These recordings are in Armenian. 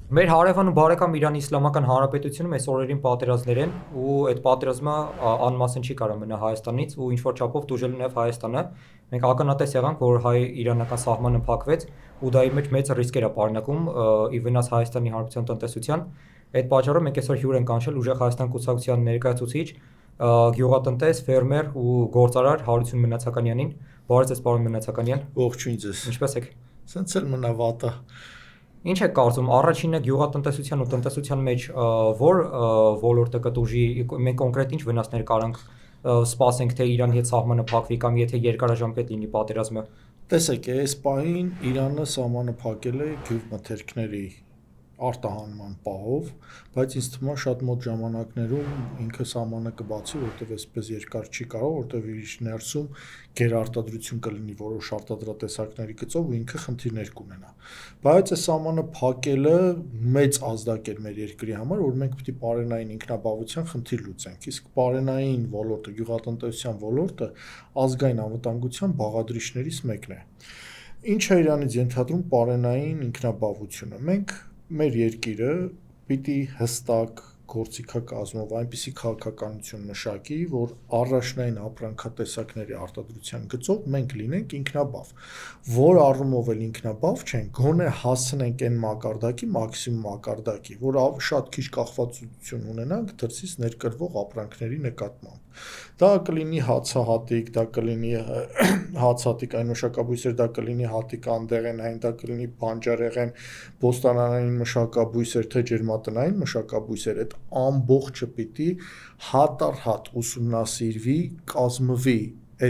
Մեր հարևան ու բարեկամ Իրանի Իսլամական Հանրապետությունում այս օրերին պատերազմներ են ու այդ պատերազմը անմասն չի կարող մնա Հայաստանից ու ինչ որ չափով դուժել նաև Հայաստանը։ Մենք ականատես եղանք, որ հայ-իրանական սահմանը փակվեց ու դա իր մեջ մեծ ռիսկեր է պարունակում ի վնաս Հայաստանի Հանրապետության տնտեսության։ Այդ պատճառով մենք այսօր հյուր ենք կանչել ուժեղ Հայաստան կուսակցության ներկայացուցիչ, գյուղատնտես, ֆերմեր ու գործարար Հարություն Մնացականյանին։ Բարև ձեզ, պարոն Մնացականյան։ Ողջույն ձեզ։ Ինչպե՞ս եք։ Սենց էլ մնա վատը։ Ինչ եք կարծում, առաջինը գյուղատնտեսության ու տնտեսության մեջ որ ոլորտը կտուժի, մենք կոնկրետ ինչ վնասներ կարանք սպասենք, թե Իրանի հետ սահմանը փակվի կամ եթե երկարաժամկետ լինի պատերազմը։ Տեսեք, այս պահին Իրանը սահմանը փակել է գյուղմթերքների արտահանման պահով, բայց ինձ թվում է շատ մոտ ժամանակներում ինքը սահմանը կբացի, որտեղ այսպես երկար չի կարող, որտեղ իր ներսում գերարտադրություն կլինի որոշ արտադրատեսակների գծով ու ինքը խնդիրներ կունենա։ Բայց այս սահմանը փակելը մեծ ազդակ էր մեր երկրի համար, որ մենք պետք է պարենային ինքնաբավության խնդիր լուծենք։ Իսկ պարենային ոլորտը, գյուղատնտեսության ոլորտը ազգային անվտանգության բաղադրիչներից մեկն է։ Ինչ է Իրանից ենթադրում պարենային ինքնաբավությունը։ Մենք մեր երկիրը պիտի հստակ գործիքակազմով այնպիսի քաղաքականություն մշակի, որ առաջնային ապրանքատեսակների արտադրության գծով մենք լինենք ինքնաբավ, որ առումով էլ ինքնաբավ չենք, գոնե հասնենք այն մակարդակի, մաքսիմում մակարդակի, որ շատ քիչ կախվածություն ունենանք դրսից ներկրվող ապրանքների նկատմամբ։ Դա կլինի հացահատիկ, դա կլինի հացահատիկ այն մշակաբույսեր, դա կլինի հատիկ անդեղենային, դա կլինի բանջարեղեն, բոստանանային մշակաբույսեր, թե ջերմատնային մշակաբույսեր, այդ ամբողջը պիտի հատ առ հատ ուսումնասիրվի, կազմվի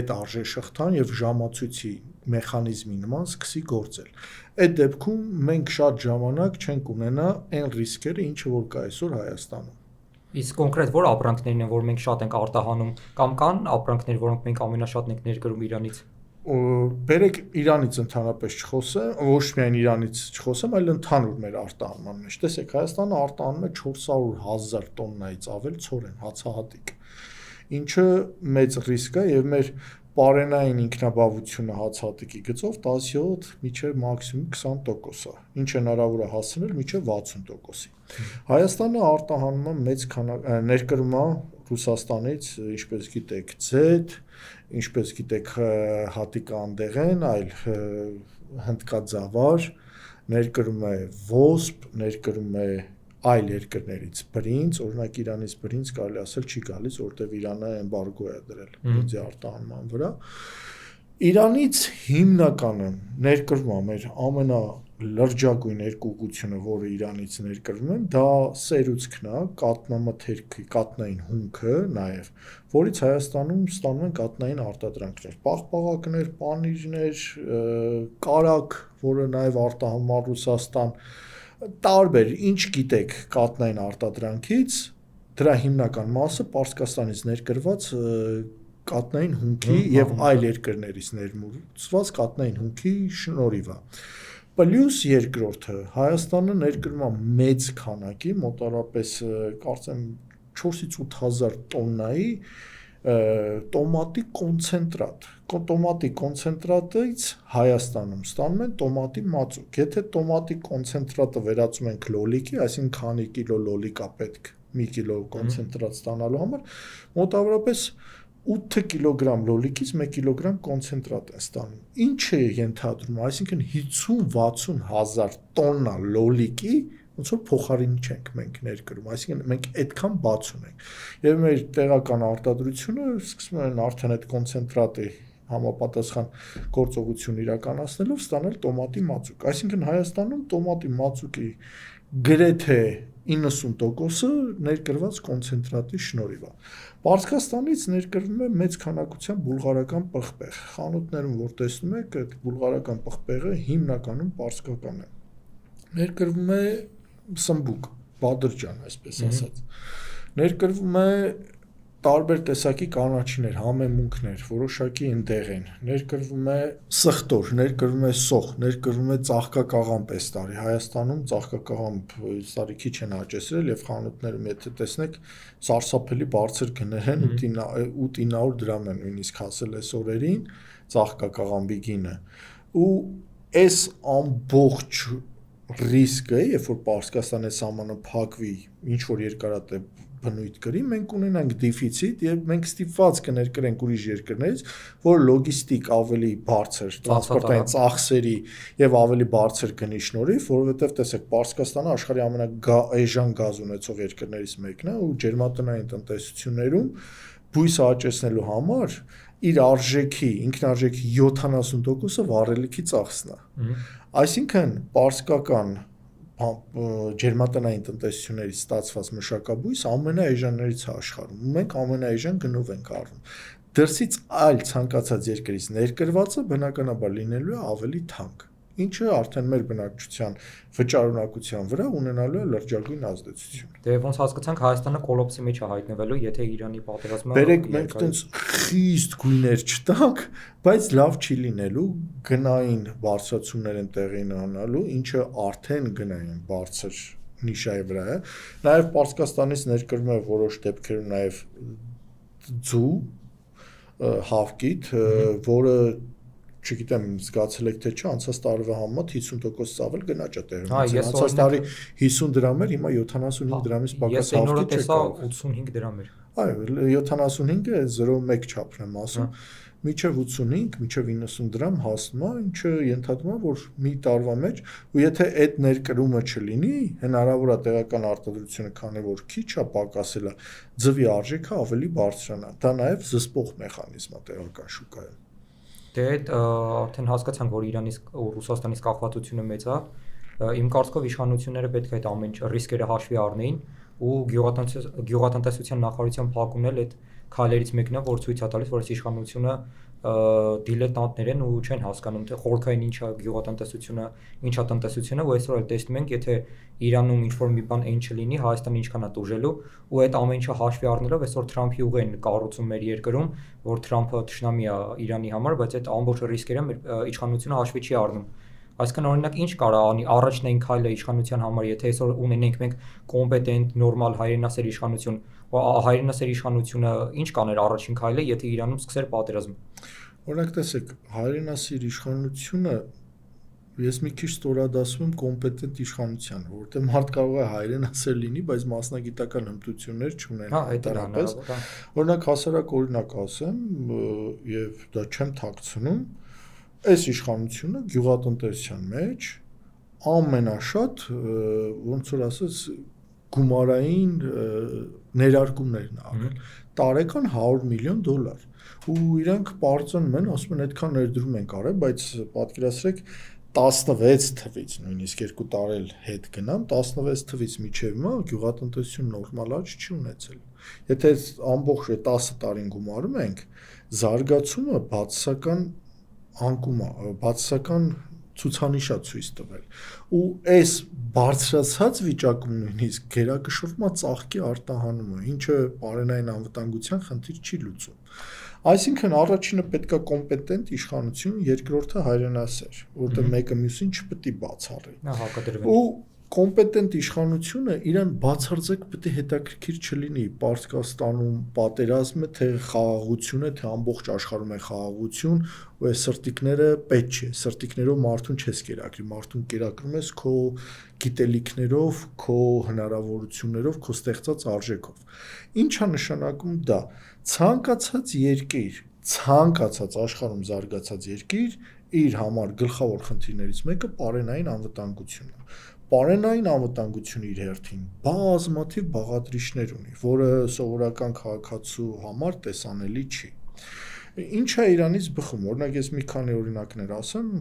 այդ արժեշղթան եւ ժամացույցի մեխանիզմի նման սկսի գործել։ Այդ դեպքում մենք շատ ժամանակ չենք ունենա այն ռիսկերը, ինչը որ կա այսօր Հայաստանում։ Իսկ կոնկրետ որ ապրանքներն են, որ մենք շատ ենք արտահանում, կամ կան ապրանքներ, որոնք մենք ամենաշատն ենք ներկրում Իրանից։ Բերեք Իրանից ընդհանրապես չխոսեմ, ոչ միայն Իրանից չխոսեմ, այլ ընդհանուր մեր արտահանման մեջ։ Տեսեք, Հայաստանը արտահանում է 400,000 տոննայից ավել ցորեն, հացահատիկ, ինչը մեծ ռիսկ է եւ մեր պարենային ինքնաբավությունը հացահատիկի գծով 17 մինչև մաքսիմում 20% է, ինչ հնարավոր է հասնել մինչև 60%-ի։ Հայաստանը արտահանում է մեծ ներկրում է Ռուսաստանից, ինչպես գիտեք, ձեթ, ինչպես գիտեք, հատիկ անդեղեն, այլ հնդկաձավար, ներկրում է ոսպ, ներկրում է այլ երկրներից բրինձ, օրինակ Իրանից բրինձ կարելի ասել չի գալիս, որտեղ Իրանը էմբարգո է դրել բրինձի արտահանման վրա։ Իրանից հիմնականը ներկրվում է մեր ամենալրջագույն երկուղությունը, որը Իրանից ներկրվում են, դա սերուցքն է, կատնամթերքի, կատնային հումքը նաև, որից Հայաստանում ստանում են կատնային արտադրանքներ, պաղպաղակներ, պանիրներ, կարագ, որը նաև արտահանում է Ռուսաստան, տարբեր, ինչ գիտեք կատնային արտադրանքից, դրա հիմնական մասը Պարսկաստանից ներկրված կատնային հումքի եւ այլ երկրներից ներմուծված կատնային հումքի շնորհիվ է։ Պլյուս երկրորդը Հայաստանը ներկրում է մեծ քանակի, մոտավորապես կարծեմ 4-ից 8,000 տոննայի տոմատի կոնցենտրատ։ Տոմատի կոնցենտրատից Հայաստանում ստանում են տոմատի մածուկ։ Եթե տոմատի կոնցենտրատը վերածում ենք լոլիկի, այսինքն քանի կիլո լոլիկ է պետք 1 կիլո կոնցենտրատ ստանալու համար, մոտավորապես 8 կիլոգրամ լոլիկից 1 կիլոգրամ կոնցենտրատ են ստանում։ Ինչ է ենթադրում, այսինքն 50-60 հազար տոննա լոլիկի ոնց որ փոխարինի չենք մենք ներկրում, այսինքն մենք այդքան բաց ունենք։ Եվ մեր տեղական արտադրությունը սկսում են արդեն այդ կոնցենտրատի համապատասխան գործողություն իրականացնելով ստանել տոմատի մածուկ։ Այսինքն Հայաստանում տոմատի մածուկի գրեթե 90%-ը ներկրված կոնցենտրատի շնորհիվ է։ Պարսկաստանից ներկրվում է մեծ քանակությամբ բուլղարական պղպեղ։ Խանութներում որ տեսնում եք, այդ բուլղարական պղպեղը հիմնականում պարսկական է։ Ներկրվում է սմբուկ, բադրջան, այսպես ասած։ Ներկրվում է տարբեր տեսակի կանաչիներ, համեմունքներ, որոշակի ընդեղեն, ներկրվում է սխտոր, ներկրվում է սոխ, ներկրվում է ծաղկակաղամբ այս տարի։ Հայաստանում ծաղկակաղամբ այս տարի քիչ են աճեցրել եւ խանութներում եթե տեսնեք սարսափելի բարձր գներ են 8-900 դրամ են նույնիսկ հասել այս օրերին ծաղկակաղամբի գինը։ Ու այս ամբողջ ռիսկը, երբ որ Պարսկաստանի սահմանը փակվի, ինչ որ երկարատև բնույթ կրի, մենք ունենանք դեֆիցիտ եւ մենք ստիպված կներկրենք ուրիշ երկրներից, որ լոգիստիկ ավելի բարձր, տրանսպորտային ծախսերի եւ ավելի բարձր գնի շնորհիվ, որովհետեւ տեսեք, Պարսկաստանը աշխարհի ամենաէժան գազ ունեցող երկրներից մեկն է ու ջերմատնային տնտեսություններում բույսը աճեցնելու համար իր ինքնարժեքի 70%-ը վառելիքի ծախսն է։ Այսինքն պարսկական ջերմատնային տնտեսություններից ստացված մշակաբույս ամենաէժաններից է աշխարհում։ Մենք ամենաէժան գնով ենք առնում։ Դրսից այլ ցանկացած երկրից ներկրվածը բնականաբար լինելու է ավելի թանկ, ինչը արդեն մեր բնակչության վճարունակության վրա ունենալու է լրջագույն ազդեցություն։ Դե ոնց հասկացանք Հայաստանը կոլոպսի մեջ է հայտնվելու, եթե Իրանի պատերազմը Բերեք մենք տենց խիստ գույներ չտանք, բայց լավ չի լինելու, գնային բարձրացումներ են տեղի ունենալու, ինչը արդեն գնային բարձր նիշայի վրա է։ Նաև Պարսկաստանից ներկրվում է որոշ դեպքերում նաև ձու հավկիթ, որը չգիտեմ, զգացել եք թե չէ, անցած տարվա համեմատ 50% ավել գնաճ է տեղի ունեցել։ Անցած տարի 50 դրամ էր, հիմա 75 դրամից պակաս հավկիթ չկա։ 85 դրամ էր։ Այո, 75-ը 0.1 չափն եմ ասում, մինչև 85, մինչև 90 դրամ հասնում է, ինչը ենթադրում է, որ մի տարվա մեջ, ու եթե այդ ներկրումը չլինի, հնարավոր է տեղական արտադրությունը, քանի որ քիչ է պակասել է, ձվի արժեքը ավելի բարձրանա։ Դա նաև զսպող մեխանիզմ է տեղական շուկայում։ Դե արդեն հասկացանք, որ Իրանից ու Ռուսաստանից կախվածությունը մեծ է։ Իմ կարծիքով իշխանությունները պետք է այդ ամեն ռիսկերը հաշվի առնեին ու գյուղատնտեսության նախարարության փակումն էլ այդ քայլերից մեկն է, որ ցույց է տալիս, որ այս իշխանությունը դիլետանտներ են ու չեն հասկանում թե խորքային ինչա գյուղատնտեսությունը, ինչա տնտեսությունը, ու այսօր էլ տեսնում ենք, եթե Իրանում ինչ-որ մի բան այն չլինի, Հայաստանը ինչքան է տուժելու, ու այդ ամեն ինչը հաշվի առնելով այսօր Թրամփի ուղին կառուցում մեր երկրում, որ Թրամփը թշնամի է Իրանի համար, բայց այդ ամբողջ ռիսկերը մեր իշխանությունը հաշվի չի առնում։ Այսինքն օրինակ ինչ կարա անի առաջնային քայլը իշխանության համար, եթե այսօր ունենենք մենք կոմպետենտ, նորմալ հայրենասեր իշխանություն, հայրենասեր իշխանությունը ինչ կաներ առաջին քայլը, եթե Իրանում սկսեր պատերազմ։ Օրինակ տեսեք, հայրենասեր իշխանությունը ես մի քիչ ստորադասում եմ կոմպետենտ իշխանության, որովհետեւ մարդ կարող է հայրենասեր լինի, բայց մասնագիտական հմտություններ չունենա։ Հա, այդ է հնարավոր։ Օրինակ հասարակ օրինակ ասեմ, եւ դա չեմ թաքցնում, այս իշխանությունը գյուղատնտեսության մեջ ամենաշատ ոնց որ ասած գումարային ներարկումներն արել տարեկան $100 միլիոն ու իրանք բարձրանում են, ասում են այդքան ներդրում ենք արել, բայց պատկերացրեք 16 թվից նույնիսկ 2 տարի հետ գնամ 16 թվից միջև հիմա գյուղատնտեսություն նորմալ աճ չի ունեցել։ Եթե ամբողջ 10 տարին գումարում ենք, զարգացումը բացասական անկում է, բացասական ցուցանիշ է ցույց տվել։ Ու այս բարձրացած վիճակում նույնիսկ գերակշռում է ծաղկի արտահանումը, ինչը բարենային անվտանգության խնդիր չի լուծում։ Այսինքն առաջինը պետք է կոմպետենտ իշխանություն, երկրորդը հայրենասեր, որովհետև մեկը մյուսին չպետք է բացառի։ Նա հակադրվի։ Ու կոմպետենտ իշխանությունը իրան բացարձակ պետք է հետաքրքիր չլինի Պարսկաստանում պատերազմը, թե խաղաղությունը, թե ամբողջ աշխարհում է խաղաղություն, ու այս սրտիկները պետք չէ, սրտիկներով մարդուն չես կերակրի, մարդուն կերակրում ես քո գիտելիքներով, քո հնարավորություններով, քո ստեղծած արժեքով։ Ինչ է նշանակում դա։ Ցանկացած երկիր, ցանկացած աշխարհում զարգացած երկիր իր համար գլխավոր խնդիրներից մեկը պարենային անվտանգությունն է։ Պարենային անվտանգությունը իր հերթին բազմաթիվ բաղադրիչներ ունի, որը սովորական քաղաքացու համար տեսանելի չի։ Ինչ է Իրանից բխում, օրինակ ես մի քանի օրինակներ ասեմ,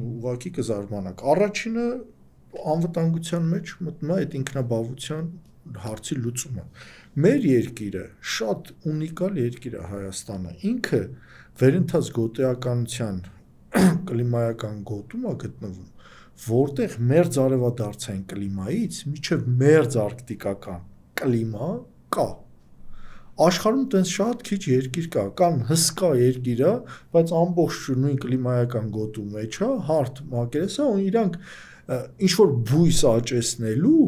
ուղղակի կզարմանաք։ Առաջինը անվտանգության մեջ մտնում է այդ ինքնաբավության հարցի լուծումը։ Մեր երկիրը շատ ունիկալ երկիր է Հայաստանը, ինքը վերընթաց գոտեականության կլիմայական գոտում է գտնվում, որտեղ մերձ արևադարձային կլիմայից մինչև մերձ արկտիկական կլիմա կա։ Աշխարհում տենց շատ քիչ երկիր կա, կան հսկա երկիրը, բայց ամբողջ նույն կլիմայական գոտու մեջ է, հարթ մակերես է, ու իրանք ինչ որ բույս աճեցնելու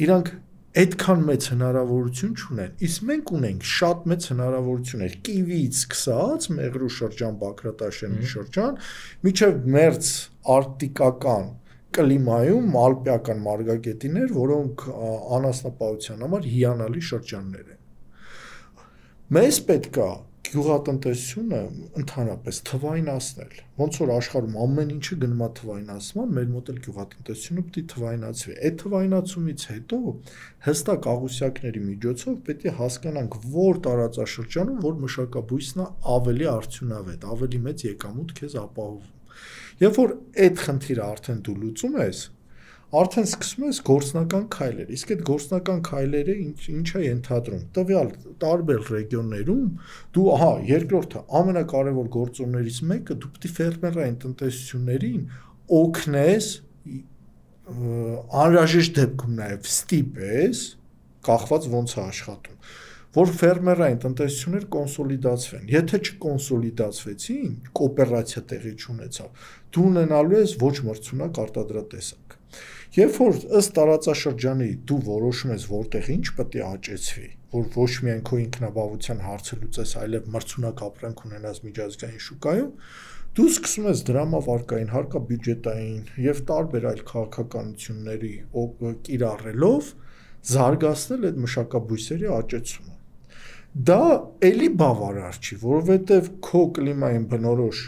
իրանք այդքան մեծ հնարավորություն չունեն, իսկ մենք ունենք շատ մեծ հնարավորություններ, կիվից սկսած, Մեղրու շրջան, Բաքրատաշենի շրջան, մինչև մերձ արկտիկական կլիմայում ալպիական մարգագետիներ, որոնք անասնապահության համար հիանալի շրջաններ են։ Մեզ պետք է գյուղատնտեսությունը ընդհանրապես թվայնացնել։ Ոնց որ աշխարհում ամեն ինչը գնում է թվայնացման, մեր մոտ էլ գյուղատնտեսությունը պետք է թվայնացվի։ Այդ թվայնացումից հետո հստակ աղյուսակների միջոցով պետք է հասկանանք, որ տարածաշրջանում որ մշակաբույսն է ավելի արդյունավետ, ավելի մեծ եկամուտ քեզ ապահովում։ Երբ որ այդ խնդիրը արդեն դու լուծում ես, արդեն սկսում ես գործնական քայլեր, իսկ այդ գործնական քայլերը ինչ է ենթադրում։ Տվյալ տարբեր ռեգիոններում դու, երկրորդը ամենակարևոր գործոններից մեկը դու պետք է ֆերմերային տնտեսություններին օգնես անհրաժեշտ դեպքում նաև ստիպես, կախված ոնց է աշխատում, որ ֆերմերային տնտեսությունները կոնսոլիդացվեն։ Եթե չկոնսոլիդացվեցին, կոոպերացիա տեղի չունեցավ, դու ունենալու ես ոչ մրցունակ արտադրատեսակ։ Երբ որ ըստ տարածաշրջանի դու որոշում ես որտեղ ինչ պետք է աճեցվի, որ ոչ միայն քո ինքնաբավության հարցը լուծես, այլև մրցունակ ապրանք ունենաս միջազգային շուկայում, դու սկսում ես դրամավարկային, հարկաբյուջետային եւ տարբեր այլ քաղաքականությունների կիրառելով զարգացնել այդ մշակաբույսերի աճեցումը։ Դա էլի բավարար չի, որովհետև քո կլիմային բնորոշ,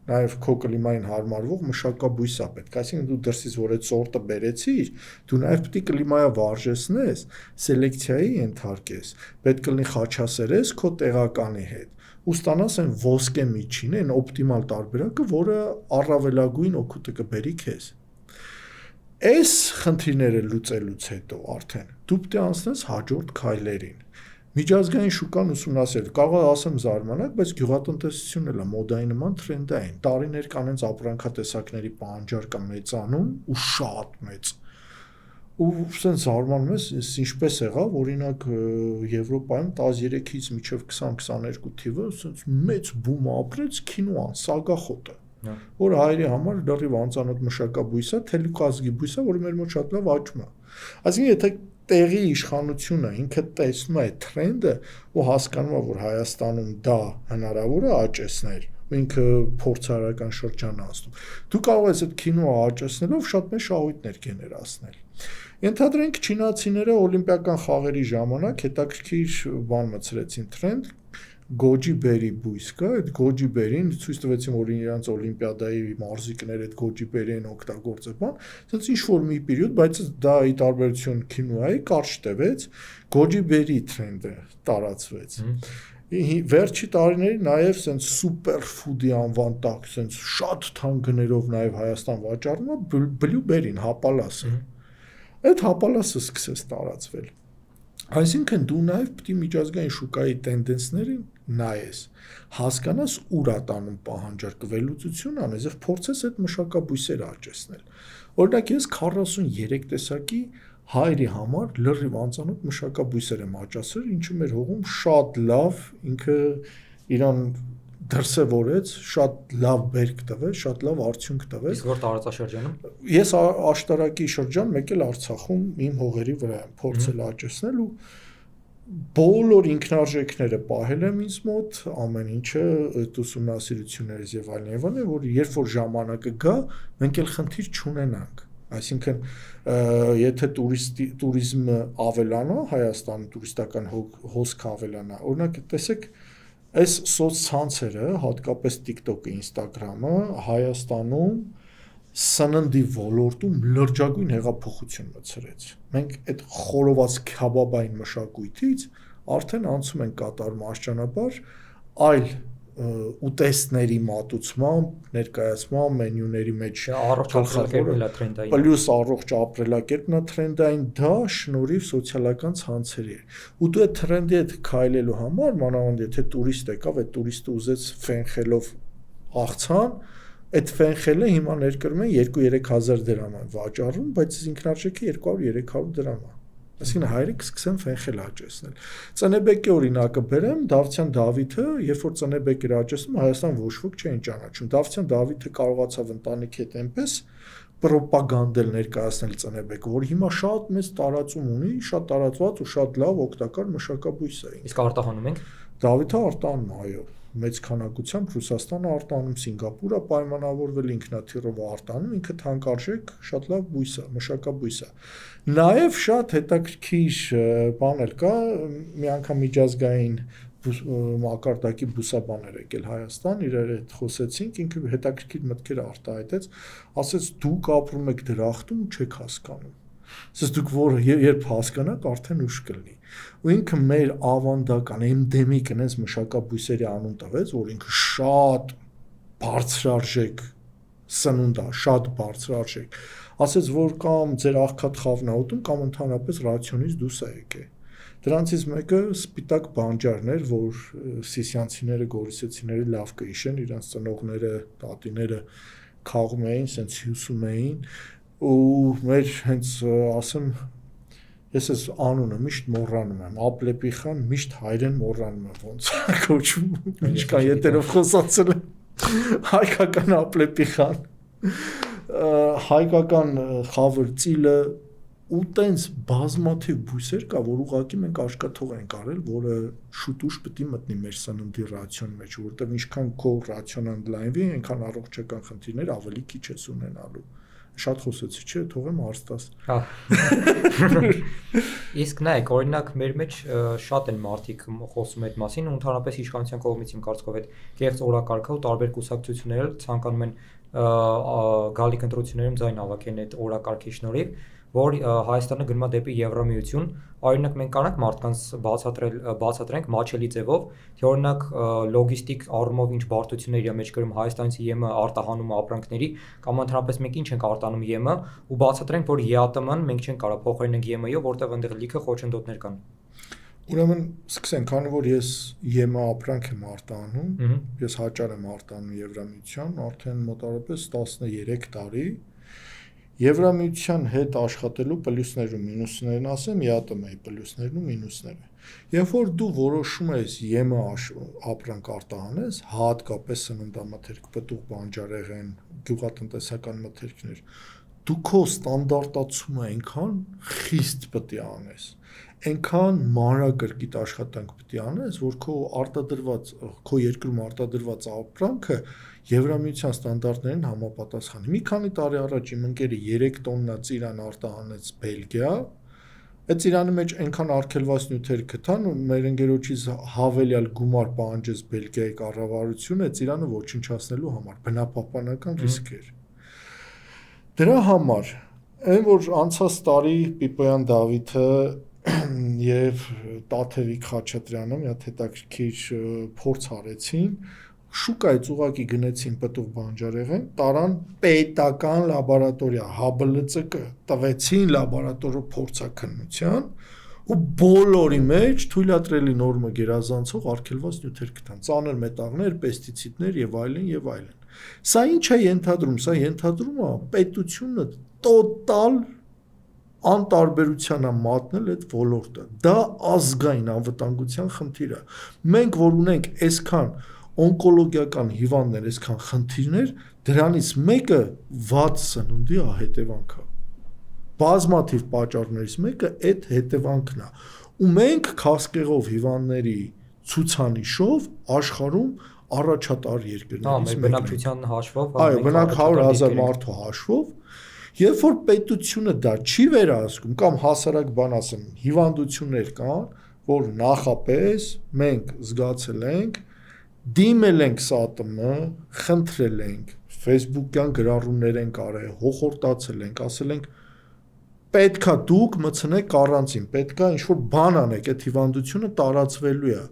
նաև քո կլիմային հարմարվող մշակաբույս է պետք։ Այսինքն դու դրսից որ այդ սորտը բերեցիր, դու նաև պետք է կլիմայը վարժեցնես, սելեկցիայի ենթարկես, պետք կլինի խաչասերես քո տեղականի հետ ու ստանաս այն ոսկե միջինը, այն օպտիմալ տարբերակը, որը առավելագույն օգուտը կբերի քեզ։ Այս խնդիրները լուծելուց հետո արդեն դու պետք է անցնես հաջորդ քայլերին։ Միջազգային շուկան ուսումնասիրել, կարող ասեմ զարմանակ, բայց գյուղատնտեսությունն էլ է մոդայի նման թրենդային։ Տարիներ կանենց ապրանքատեսակների պահանջարկը մեծանում ու շատ մեծ։ Ու սենց զարմանում ես, ինչպես եղավ, օրինակ Եվրոպայում 13-ից մինչև 20-22 թիվը սենց մեծ բում ապրեց քինոան, սագախոտը, որ հայերի համար լրիվ անծանոթ մշակաբույս է, թելուկազգի բույս է, որը մեր մոտ շատ լավ աճում է։ Այսինքն եթե տեղի իշխանությունը ինքը տեսնում է այդ թրենդը ու հասկանում է, որ Հայաստանում դա հնարավոր է աճեցնել, ու ինքը փորձարարական շրջան անցնում, դու կարող ես այդ քինոը աճեցնելով շատ մեծ շահույթներ գեներացնել։ Ենթադրենք չինացիները օլիմպիական խաղերի ժամանակ հետաքրքիր բան մտցրեցին թրենդ, Goji berry բույս կա, այդ Goji berry-ին ցույց տվեցին, որ իրանց օլիմպիադայի մարզիկները այդ Goji berry-ին օգտագործել բան, ասենց ինչ-որ մի պերիոդ, բայց դա ի տարբերություն քինոյի կարճ տևեց, Goji berry թրենդը տարածվեց։ Վերջի տարիներին նաև սենց սուպերֆուդի անվան տակ, սենց շատ թանկ գներով նաև Հայաստան վաճառվում է բլյուբերին, հապալասը։ Այդ հապալասը սկսեց տարածվել։ Այսինքն դու նաև պետք է միջազգային շուկայի տենդենսներին նայես, հասկանաս ուր է տանում պահանջարկը, վերլուծություն անես եւ փորձես այդ մշակաբույսերը աճեցնել։ Օրինակ ես 43 տեսակի հայերի համար լրիվ անծանոթ մշակաբույսեր եմ աճացրել, ինչը մեր հողում շատ լավ ինքը իրան դրսևորեց, շատ լավ բերք տվեց, շատ լավ արդյունք տվեց։ Իսկ որ տարածաշրջանում ես աշտարակի շրջան մեկ էլ Արցախում իմ հողերի վրա եմ փորձել աճեցնել ու բոլոր ինքնարժեքները պահել եմ ինձ մոտ, ամեն ինչը այդ ուսումնասիրություններից եւ այլն, որ երբ որ ժամանակը գա, մենք էլ խնդիր չունենանք։ Այսինքն, եթե տուրիզմը ավելանա, Հայաստանում տուրիստական հոսքը ավելանա, օրինակ տեսեք, այս սոցցանցերը, հատկապես TikTok-ը, Instagram-ը Հայաստանում սննդի ոլորտում լրջագույն հեղափոխություն մտցրեց։ Մենք այդ խորոված քաբաբային մշակույթից արդեն անցում ենք կատարում աստիճանաբար այլ ուտեստների մատուցմամբ, ներկայացմամբ, մենյուների մեջ առողջ ապրելակերպն է թրենդային։ Պլյուս առողջ ապրելակերպն է թրենդային, դա շնորհիվ սոցիալական ցանցերի է։ Ու դու այդ թրենդի հետ քայլելու համար, մանավանդ եթե տուրիստ եկավ, այդ տուրիստը ուզեց ֆենխելով աղցան, այդ ֆենխելը հիմա ներկրում են 2-3 հազար դրամ են վաճառում, բայց ինքնարժեքը 200-300 դրամ է։ Այսինքն հայերը կսկսեն ֆենխել աճեցնել։ Ծնեբեկի օրինակը բերեմ, Դավթյան Դավիթը, երբ որ ծնեբեկեր աճեցնում, Հայաստան ոչ ոք չէին ճանաչում։ Դավթյան Դավիթը կարողացավ ընտանիքի հետ այնպես պրոպագանդել ներկայացնել ծնեբեկը, որ հիմա շատ մեծ տարածում ունի, շատ տարածված ու շատ լավ օգտակար մշակաբույս է։ Իսկ արտահանում ենք։ Դավիթը արտահանում, այո։ մեծ քանակությամբ Ռուսաստանը արտանում, Սինգապուրը պայմանավորվել ինքնաթիռով արտանում, ինքը թանկարժեք շատ լավ բույս է, մշակաբույս է։ Նաև շատ հետաքրքիր բան էլ կա, մի անգամ միջազգային մակարդակի բուսաբաներ եկել Հայաստան, իրար հետ խոսեցինք, ինքը հետաքրքիր մտքեր արտահայտեց, ասեց դուք ապրում եք դրախտում ու չեք հասկանում։ Ասես դուք որ երբ հասկանաք, արդեն ուշ կլինի։ Ու ինքը մեր ավանդական էնդեմիկ այնպես մշակաբույսերի անուն տվեց, որ ինքը շատ բարձրարժեք սնունդ է, շատ բարձրարժեք։ Ասեց որ կամ ձեր աղքատ խավն է ուտում, կամ ընդհանրապես ռացիոնից դուրս է եկել։ Դրանցից մեկը սպիտակ բանջարն էր, որ սիսյանցիները, գորիսեցիները լավ կհիշեն, իրենց ծնողները, տատիները խաղում էին, սենց հյուսում էին, ու մեր հենց ասեմ, ես այս անունը միշտ մոռանում եմ, ապլեպիխան միշտ հայերեն մոռանում եմ, ոնց կոչվում, ինչքան ետերով խոսացել եմ, հայկական ապլեպիխան, հայկական խավր ծիլը, ու տենց բազմաթիվ բույսեր կա, որ ուղղակի մենք աշկաթող ենք արել, որը շուտ-ուշ պետք է մտնի մեր սննդի ռացիոն մեջ, որովհետև ինչքան քո ռացիոնը ընդլայնվի, այնքան առողջական խնդիրներ ավելի քիչ ես ունենալու։ Շատ խոսեցի, չէ, թողեմ հարցտաս։ Հա։ Իսկ նայեք, օրինակ մեր մեջ շատ են մարդիկ խոսում այդ մասին, ու ընդհանրապես իշխանության կողմից իմ կարծիքով այդ կեղծ օրակարգը ու տարբեր կուսակցությունները ցանկանում են գալիք ընտրություններում ձայն հավաքեն այդ օրակարգի շնորհիվ, որ Հայաստանը գնում է դեպի Եվրամիություն, օրինակ մենք կարանք մարդկանց բացատրենք մաչելի ձևով, թե օրինակ լոգիստիկ առումով ինչ բարդություններ իր մեջ կրում Հայաստանից ԵՄ արտահանում ապրանքների, կամ ընդհանրապես մենք ինչ ենք արտանում ԵՄ, ու բացատրենք, որ ԵԱՏՄ-ն մենք չենք կարող փոխարինենք ԵՄ-ով, որտեղ այնտեղ լիքը խոչընդոտներ կան։ Ուրեմն սկսենք, քանի որ ես ԵՄ ապրանք եմ արտանում, ես հաճար եմ արտանում Եվրամիության, արդեն մոտավորապես 13 տարի Եվրամիության հետ աշխատելու պլյուսներն ու մինուսներն ասեմ, ԵԱՏՄ-ի պլյուսներն ու մինուսները։ Երբ որ դու որոշում ես ԵՄ ապրանք արտահանես, հատկապես սննդամթերք, պտուղ, բանջարեղեն, գյուղատնտեսական մթերքներ, դու քո ստանդարտացումը այնքան խիստ պետք է անես, այնքան մանրակրկիտ աշխատանք պետք է անես, որ քո երկրում արտադրված ապրանքը Եվրամիության ստանդարտներին համապատասխանի։ Մի քանի տարի առաջ իմ ընկերը 3 տոննա ծիրան արտահանեց Բելգիա, այդ ծիրանի մեջ այնքան արգելված նյութեր գտան, ու մեր ընկերոջից հավելյալ գումար պահանջեց Բելգիայի կառավարությունը այդ ծիրանը ոչնչացնելու համար, բնապահպանական ռիսկ էր։ Դրա համար, այն որ անցած տարի Պիպոյան Դավիթը եւ Տաթևիկ Խաչատրյանը մի հատ հետաքրքիր փորձ արեցին, շուկայից ուղակի գնեցին պտուղ բանջարեղեն, տարան պետական լաբորատորիա, ՀԲԼՑԿ, տվեցին լաբորատորիա փորձաքննության ու բոլորի մեջ թույլատրելի նորմը գերազանցող արգելված նյութեր գտան, ծանր մետաղներ, պեստիցիդներ եւ այլն եւ այլն։ Սա ինչ է ենթադրում, սա ենթադրում է պետությունը տոտալ անտարբերության է մատնել այդ ոլորտը։ Դա ազգային անվտանգության խնդիր է։ Մենք որ ունենք այսքան օնկոլոգիական հիվանդներ, այսքան խնդիրներ, դրանից մեկը վատ սնունդի հետևանքն է։ Բազմաթիվ պատճառներից մեկը այդ հետևանքն է։ Ու մենք քասկեղով հիվանդների ցուցանիշով աշխարհում առաջատար երկրներից մեկն ենք։ Բնակչության հաշվով, այո, բնակ 100,000 մարդու հաշվով, երբ որ պետությունը դա չի վերահսկում կամ հասարակ բան ասեմ, հիվանդություններ կան, որ նախապես մենք զգացել ենք, դիմել ենք ՍԱՏՄ, խնդրել ենք, Facebook-յան գրառումներ ենք արել, հոխորտացել ենք, ասել ենք պետքա դուք մցնեք կարանտին, պետքա ինչ-որ բան անեք, այդ հիվանդությունը տարածվելու է,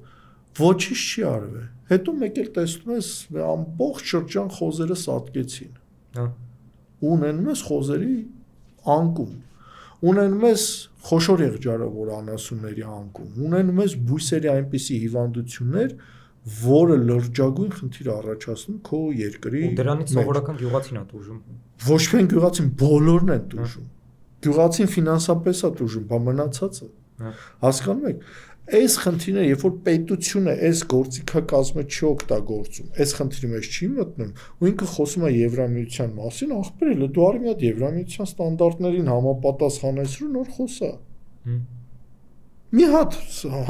ոչինչ չի արվել, հետո մեկ էլ տեսնում ես ամբողջ շրջան խոզերը սատկեցին, ունենում ես խոզերի անկում, ունենում ես խոշոր եղջարավոր անասունների անկում, ունենում ես բույսերի այնպիսի հիվանդություններ, որը լրջագույն խնդիր առաջացնում քո երկրի ու դրանից սովորական գյուղացին է տուժում։ Ոչ միայն գյուղացին, բոլորն են տուժում։ Գյուղացին ֆինանսապես է տուժում, բա մնացածը։ Հասկանում եք, այս խնդիրները, երբ որ պետությունը այս գործիքակազմը չի օգտագործում, այս խնդրի մեջ չի մտնում, ու ինքը խոսում է Եվրամիության մասին, ախպերելը դու արի մի հատ Եվրամիության ստանդարտներին համապատասխանեցրու նոր խոսա։ մի հատ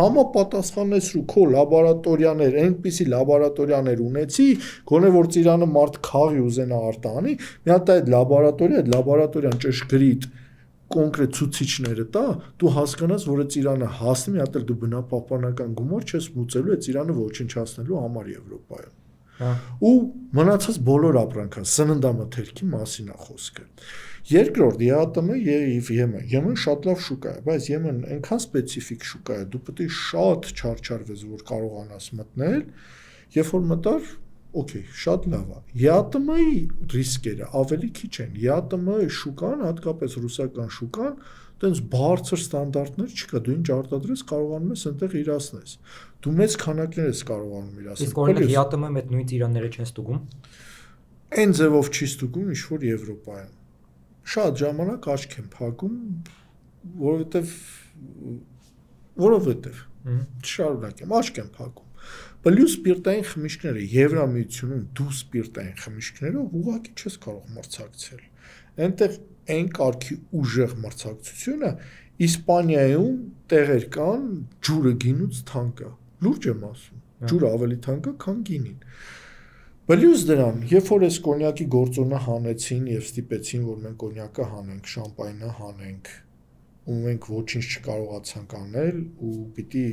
համապատասխանեցրու քո լաբորատորիաներ, այնպիսի լաբորատորիաներ ունեցի, գոնե որ ծիրանը մարդ խաղի ուզենա արտանի, մի հատ այդ լաբորատորիան ճշգրիտ կոնկրետ ցուցիչները տա, դու հասկանաս, որ այդ ծիրանը հասնի, մի հատ էլ դու բնապահպանական գումար չես մուծելու այդ ծիրանը ոչնչացնելու համար Եվրոպայում։ Ու մնացած բոլոր ապրանքան սննդամթերքի մասին է խոսքը։ Երկրորդ ԵԱՏՄ եւ Եմեն։ Եմեն շատ լավ շուկա է, բայց Եմեն այնքան սպეციფიկ շուկա է, դու պետք է շատ չարչարվես, որ կարողանաս մտնել, երբ որ մտար, օքեյ, շատ լավ է։ ԵԱՏՄ-ի ռիսկերը ավելի քիչ են։ ԵԱՏՄ-ի շուկան, հատկապես ռուսական շուկան, տենց բարձր ստանդարտներ չկա, դու ինչ արտադրես, կարողանում ես այնտեղ իրացնես։ Դու մեծ քանակներ ես կարողանում իրացնել։ Իսկ օրինակ ԵԱՏՄ-ը այդ նույն ծիրանները չեն ստուգում։ Այն ձևով չի ստուգում, ինչ որ Եվրոպայում։ Շատ ժամանակ աչք եմ փակում, որովհետև շարունակեմ, աչք եմ փակում։ Պլյուս սպիրտային խմիչքները Եվրամիությունում դու սպիրտային խմիչքներով ուղղակի չես կարող մրցակցել։ Այնտեղ այն կարգի ուժեղ մրցակցությունը Իսպանիայում տեղեր կան ջուրը գինուց թանկ է։ Լուրջ եմ ասում։ Ջուրը ավելի թանկ է, քան գինին։ Պլյուս դրան, երբ որ այս կոնյակի գործոնը հանեցին եւ ստիպեցին, որ մենք կոնյակը հանենք, շամպայնը հանենք, ու մենք ոչինչ չկարողացանք անել ու պիտի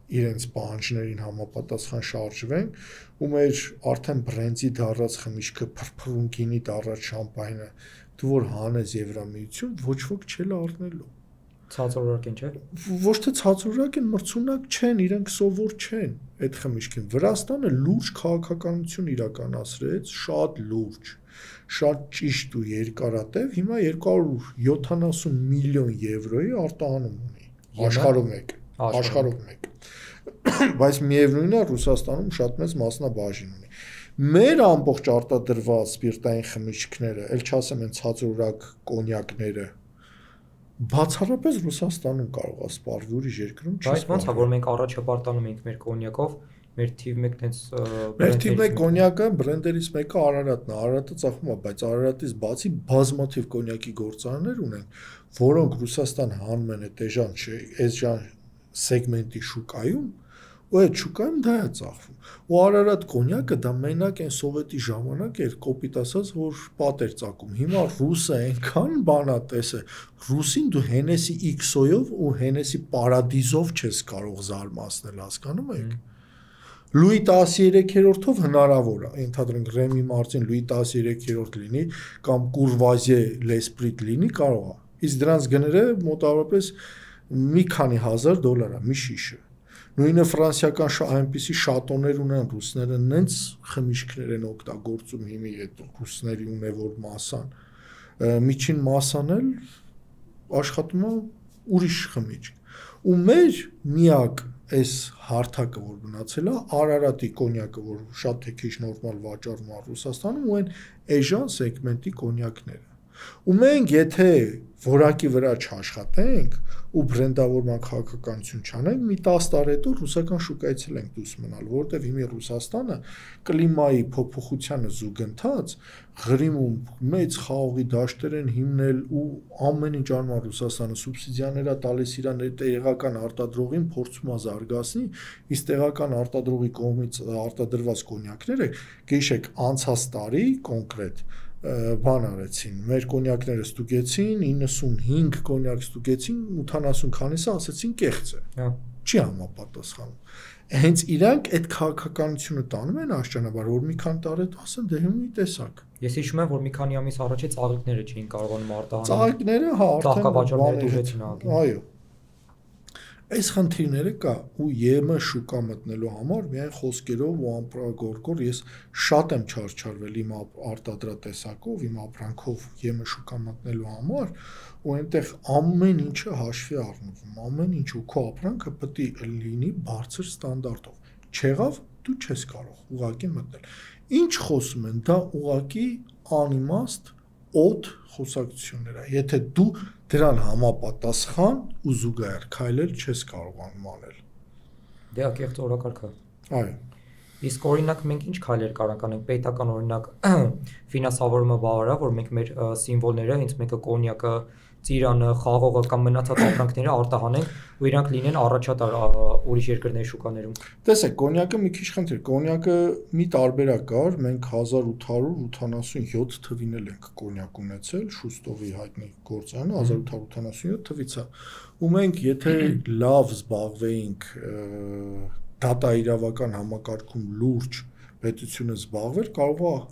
իրենց պահանջներին համապատասխան շարժվենք, ու մեր արդեն բրենդի դառած խմիչքը փրփրուն գինի դառած շամպայնը դու որ հանես Եվրամիություն, ոչ ոք չել առնելու։ Ցածրորակ են, չէ՞։ Ոչ թե ցածրորակ են, մրցունակ չեն, իրենք սովոր չեն այդ խմիչքին։ Վրաստանը լուրջ քաղաքականություն իրականացրեց, շատ լուրջ, շատ ճիշտ ու երկարատև, հիմա 270 միլիոն եվրոյի արտահանում ունի աշխարհում մեկ։ Բայց միևնույնն է Ռուսաստանում շատ մեծ մասնաբաժին ունի։ Մեր ամբողջ արտադրված սպիրտային խմիչքները, ել չասեմ են ցածրորակ կոնյակները, բացառապես Ռուսաստանում կարող է սպառվի, ուրիշ երկրում չի։ Բայց ոնց է, որ մենք առաջ հպարտանում ենք մեր կոնյակով, մեր թիվ 1 տենց մեր թիվ 1 կոնյակը բրենդերից մեկը Արարատն է, Արարատը ծախում է, բայց Արարատից բացի բազմաթիվ կոնյակի գործարաններ ունեն, որոնք Ռուսաստան հանում են այս սեգմենտի շուկայում, ու այդ շուկայում դա է ծախվում։ Ու Արարատ կոնյակը դա մենակ այն սովետի ժամանակ էր, կոպիտ ասած, որ պատ էր ծակում։ Հիմա ռուսը այնքան բանատես է, ռուսին դու Հենեսի X-ով ու Հենեսի Պարադիզով չես կարող զարմացնել, հասկանում եք։ Լուի 13-ով հնարավոր է, ընդհանրենք Ռեմի Մարտին Լուի 13-րդ լինի կամ Կուրվազիե Լեսպրիտ լինի, կարող է։ Իսկ դրանց գները մոտավորապես մի քանի հազար դոլար է, մի շիշը։ Նույնը ֆրանսիական այնպիսի շատոներ ունեն ռուսները, նենց խմիչքներ են օգտագործում հիմի այդ ռուսների ունևոր մասան։ Միջին մասան էլ աշխատում է ուրիշ խմիչք։ Ու մեր միակ այս հարթակը, որ մնացել է, Արարատի կոնյակը, որ շատ թե քիչ նորմալ վաճառվում է Ռուսաստանում, ու այն էժան սեգմենտի կոնյակները։ Ու մենք եթե որակի վրա չաշխատենք ու բրենդավորման քաղաքականություն չանենք, մի 10 տարի հետո ռուսական շուկայից էլ ենք դուրս մնալ, որովհետև հիմա Ռուսաստանը կլիմայի փոփոխությանը զուգընթաց Ղրիմում մեծ խաղողի դաշտեր են հիմնել ու ամեն ինչ անում է Ռուսաստանը սուբսիդիաներ է տալիս իրան տեղական արտադրողին, փորձում է զարգացնի, իսկ տեղական արտադրողի կողմից արտադրված կոնյակները, գիշեք անցած տարի կոնկրետ բան արեցին, մեր կոնյակները ստուգեցին, 95 կոնյակ ստուգեցին, 80 քանիսը ասեցին կեղծ է։ Չի համապատասխանում։ Հենց իրանք այդ քաղաքականությունը տանում են աշճանաբար, որ մի քանի տարի հետո ասեն դե հիմա տեսակ։ Ես հիշում եմ, որ մի քանի ամիս առաջ ծաղիկները չէին կարողանում արտահանել։ Ծաղիկները, հա, ծաղկավաճառները դժեցին ահագին։ Այո։ Այս խնդիրները կա ու ԵՄ շուկա մտնելու համար միայն խոսքերով ու ամպրագորգոր ես շատ եմ չարչարվել իմ արտադրատեսակով, իմ ապրանքով ԵՄ շուկա մտնելու համար ու այնտեղ ամեն ինչը հաշվի առնվում, ամեն ինչ ու քո ապրանքը պետք է լինի բարձր ստանդարտով։ Չեղավ դու չես կարող ուղղակի մտնել։ Ինչ խոսում են, դա ուղղակի անիմաստ օդ խոսակցություններ է։ Եթե դու դրան համապատասխան ու զուգահեռ քայլել չես կարողանում անել։ Դե ակերտ օրակարգ է։ Այո։ Իսկ օրինակ մենք ինչ քայլեր կարող անենք, պետական օրինակ ֆինանսավորումը բավարար, որ մենք մեր սիմվոլները, հենց մեկը կոնյակը, ծիրանը, խաղողը կամ մնացած ապրանքները արտահանենք ու իրանք լինեն առաջատար ուրիշ երկրների շուկաներում։ Տեսեք, կոնյակը մի քիչ խնդիր, կոնյակը մի տարբերակ կար, մենք 1887 թվին էլ ենք կոնյակ ունեցել, Շուստովի հայտնի գործարանը 1887 թվից է, ու մենք եթե լավ զբաղվեինք դատաիրավական համակարգում լուրջ պետությունը զբաղվեր,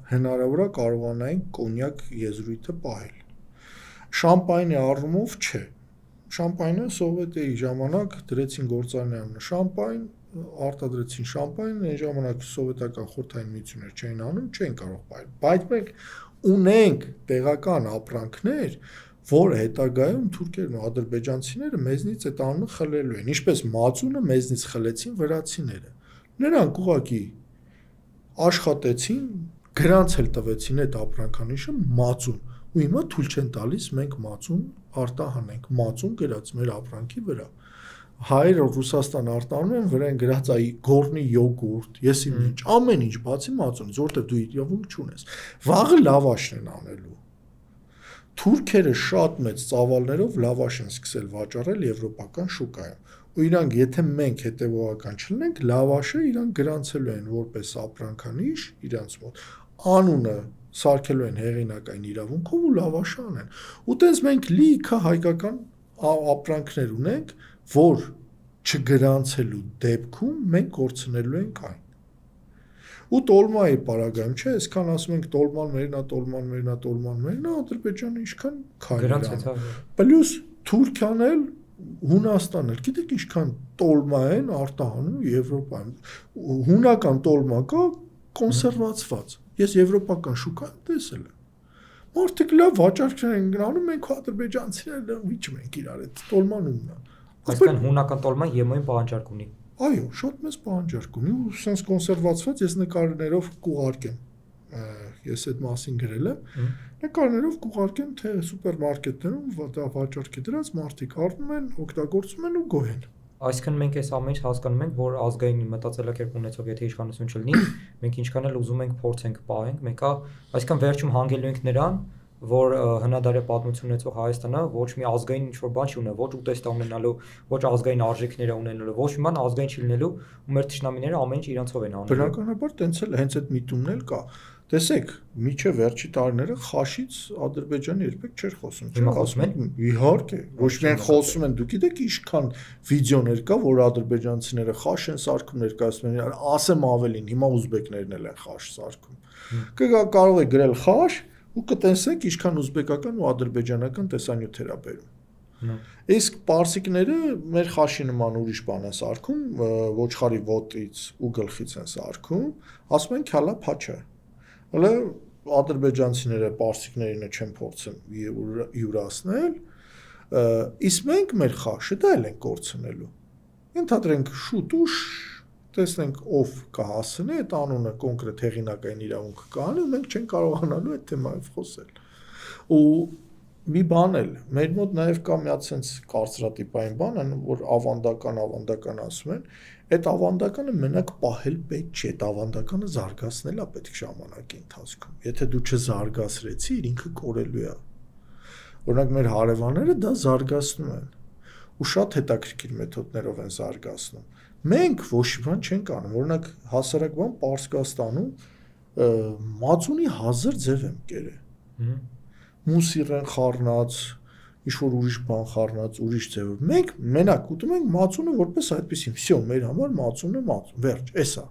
հնարավոր է կարողանային կոնյակ եզրույթը պահել։ Շամպայնի առումով չէ։ Շամպայնը սովետի ժամանակ դրեցին գործարանը շամպայն, արտադրեցին շամպայն, այն ժամանակ սովետական խորհրդային միություններ չէին անում, չէին կարող պահել։ Բայց մենք ունենք տեղական ապրանքներ, որ հետագայում թուրքերն ու ադրբեջանցիները մեզնից այդ անունը խլելու են, ինչպես մածունը մեզնից խլեցին վրացիները։ Նրանք ուղղակի աշխատեցին, գրանց էլ տվեցին այդ ապրանքանիշը մածուն, ու հիմա թույլ չեն տալիս մենք մածուն արտահանենք, մածուն գրած մեր ապրանքի վրա։ Հայերը Ռուսաստան արտանում են, վրան գրած այ գորնի յոգուրտ, եսի ինչ, ամեն ինչ բացի մածունից, որտեղ դու իրավունք չունես։ Վաղը լավաշն են անելու։ Թուրքերը շատ մեծ ծավալներով լավաշ են սկսել վաճառել եվրոպական շուկայում։ Ու իրանք եթե մենք հետևողական չլինենք, լավաշը իրանք գրանցելու են որպես ապրանքանիշ իրանց մոտ։ Անունը սարքելու են հեղինակային իրավունքով ու լավաշ անեն։ Ու տենց մենք լիքը հայկական ապրանքներ ունենք, որ չգրանցելու դեպքում մենք կորցնելու ենք այն։ Ու տոլմայի պարագայում չէ, այսքան ասում ենք տոլման մերնա, Ադրբեջանը ինչքան գրանցեց, պլյուս Թուրքիան էլ, Հունաստանն էլ, գիտեք ինչքան տոլմա են արտահանում Եվրոպայում։ Հունական տոլմա կա կոնսերվացված։ Ես եվրոպական շուկայում տեսել եմ։ Մարդիկ լավ վաճառքներ են գնում, մենք ադրբեջանցիները վիճում ենք իրար այդ տոլման ումնա։ Այսինքն հունական տոլման ԵՄ-ին պահանջարկ ունի։ Այո, շատ մեծ պահանջարկ ունի ու sense կոնսերվացված ես նկարներով կուղարկեմ։ Ես այդ մասին գրել եմ։ Նկարներով կուղարկեմ, թե սուպերմարկետներում դա վաճառքի դրած մարդիկ առնում են, օգտագործում են ու գոհ են։ Այսինքն մենք այս ամեն ինչ հասկանում ենք, որ ազգային մտածելակերպ ունեցող եթե իշխանություն չլինի, մենք ինչքան էլ ուզում ենք փորձենք պահենք, մեկը, այսինքն վերջում հանգելու ենք նրան, որ հնադարի պատմություն ունեցող Հայաստանը ոչ մի ազգային ինչ-որ բան չի ունենա, ոչ ուտեստ ունենալու, ոչ ազգային արժեքներ ունենալու, ոչ մի բան ազգային չի լինելու, ու մեր թշնամիները ամեն ինչ իրանցով են անում։ Բնականաբար տենց էլ հենց այդ միտումն էլ կա։ Տեսեք, միջև վերջի տարիները խաշից Ադրբեջանը երբեք չէր խոսում, չէ՞, ասում են, իհարկե, ոչ միայն խոսում են, դուք գիտեք ինչքան վիդեոներ կա, որ ադրբեջանցիները խաշ են սարքում, ներկայացնում են, ասեմ ավելին, հիմա ուզբեկներն էլ են խաշ սարքում։ Կարող է գրել խաշ ու կտեսնեք ինչքան ուզբեկական ու ադրբեջանական տեսանյութեր է բերում։ Իսկ պարսիկները մեր խաշի նման ուրիշ բան են սարքում, ոչխարի ոտից ու գլխից են սարքում, ասում են քյալա փաչա։ Հələ ադրբեջանցիները պարսիկներինը չեն փորձում յուրացնել, իսկ մենք մեր խաշը դա էլ ենք կորցնելու։ Ենթադրենք շուտ ուշ տեսնենք ով կհասնի, այդ անունը կոնկրետ հեղինակային իրավունքը կանի, ու մենք չենք կարողանալու այդ թեմայով խոսել։ Ու մի բան էլ, մեր մոտ նաև կա մի հատ sense կարծրատիպային բան, որ ավանդական ասում են, այդ ավանդականը մենակ պահել պետք չի, այդ ավանդականը զարգացնել է պետք ժամանակի ընթացքում։ Եթե դու չզարգացրեցիր, ինքը կորելու է։ Օրինակ մեր հարևանները դա զարգացնում են, ու շատ հետաքրքիր մեթոդներով են զարգացնում։ Մենք ոչ մի բան չենք անում, օրինակ հասարակ բան Պարսկաստանում մածունի հազար ձև եմ կերել։ Մուսիրեն խառնած, ինչ-որ ուրիշ բան խառնած, ուրիշ ձևով։ Մենք մենակ ուտում ենք մածունը որպես այդպեսին, всё, մեր համար մածունը մածուն, վերջ, էսա։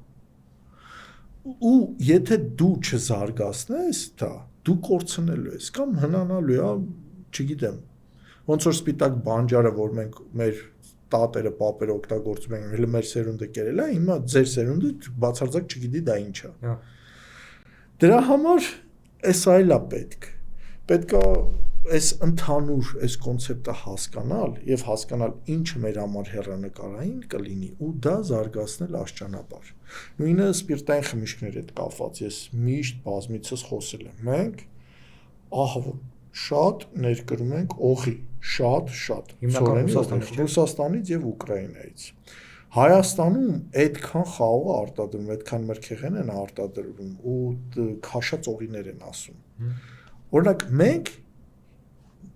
Ու եթե դու չզարգացնես դա, դու կորցնելու ես կամ հնանալու է, չգիտեմ, ոնց որ սպիտակ բանջարը, որ մենք մեր տատերը, պապերը օգտագործում են, հենց մեր սերունդը կերել է, հիմա ձեր սերունդը բացարձակ չգիտի դա ինչ է։ Դրա համար էս այլ է պետք։ Պետք է այս ընդհանուր այս կոնցեպտը հասկանալ եւ հասկանալ ինչը մեր համար հեռանկարային կլինի ու դա զարգացնել աշճանաբար։ Նույնը սպիրտային խմիչքների հետ կապված ես միշտ բազմիցս խոսել եմ։ Մենք շատ ներկրում ենք օղի, շատ Ռուսաստանից եւ Ուկրաինայից։ Հայաստանում այդքան խաղ արտադրում, այդքան մրգեղեն են արտադրում ու քաշած օղիներ են ասում։ Օրինակ մենք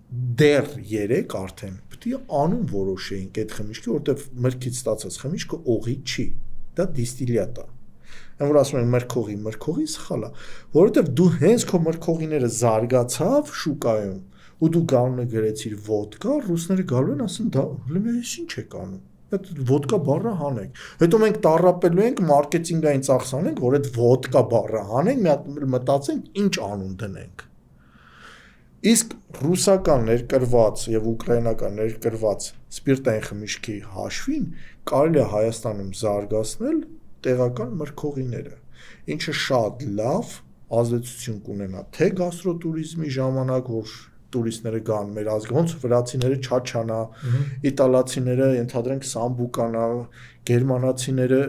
դեռ 3 արդեն պետք է անուն որոշեինք այդ խմիչքի, որտեվ մրգից ստացած խմիչքը օղի չի, դա դիստիլյատ է։ Այն որ ասում են մրգողի սխալ է, որովհետև դու հենց քո մրգողիները զարգացավ շուկայում, ու դու գալու ես գրեցիր ոդկա, ռուսները գալու են ասեն դա լիմես ինչ եք անում։ Այդ ոդկա բառը հանենք։ Հետո մենք տառապելու ենք մարքեթինգային ծախս անենք, որ այդ ոդկա բառը հանենք, մի հատ մտածենք ինչ անուն դնենք։ Իսկ ռուսական ներկրված եւ ուկրաինական ներկրված սպիրտային խմիչքի հաշվին կարելի է Հայաստանում զարգացնել տեղական մրգողիները, ինչը շատ լավ ազդեցություն կունենա թե գաստրոտուրիզմի ժամանակ, որ տուրիստները գան մեր ազգը, ոնց վրացիները չաչանա, իտալացիները ենթադրենք սամբուկանա, գերմանացիները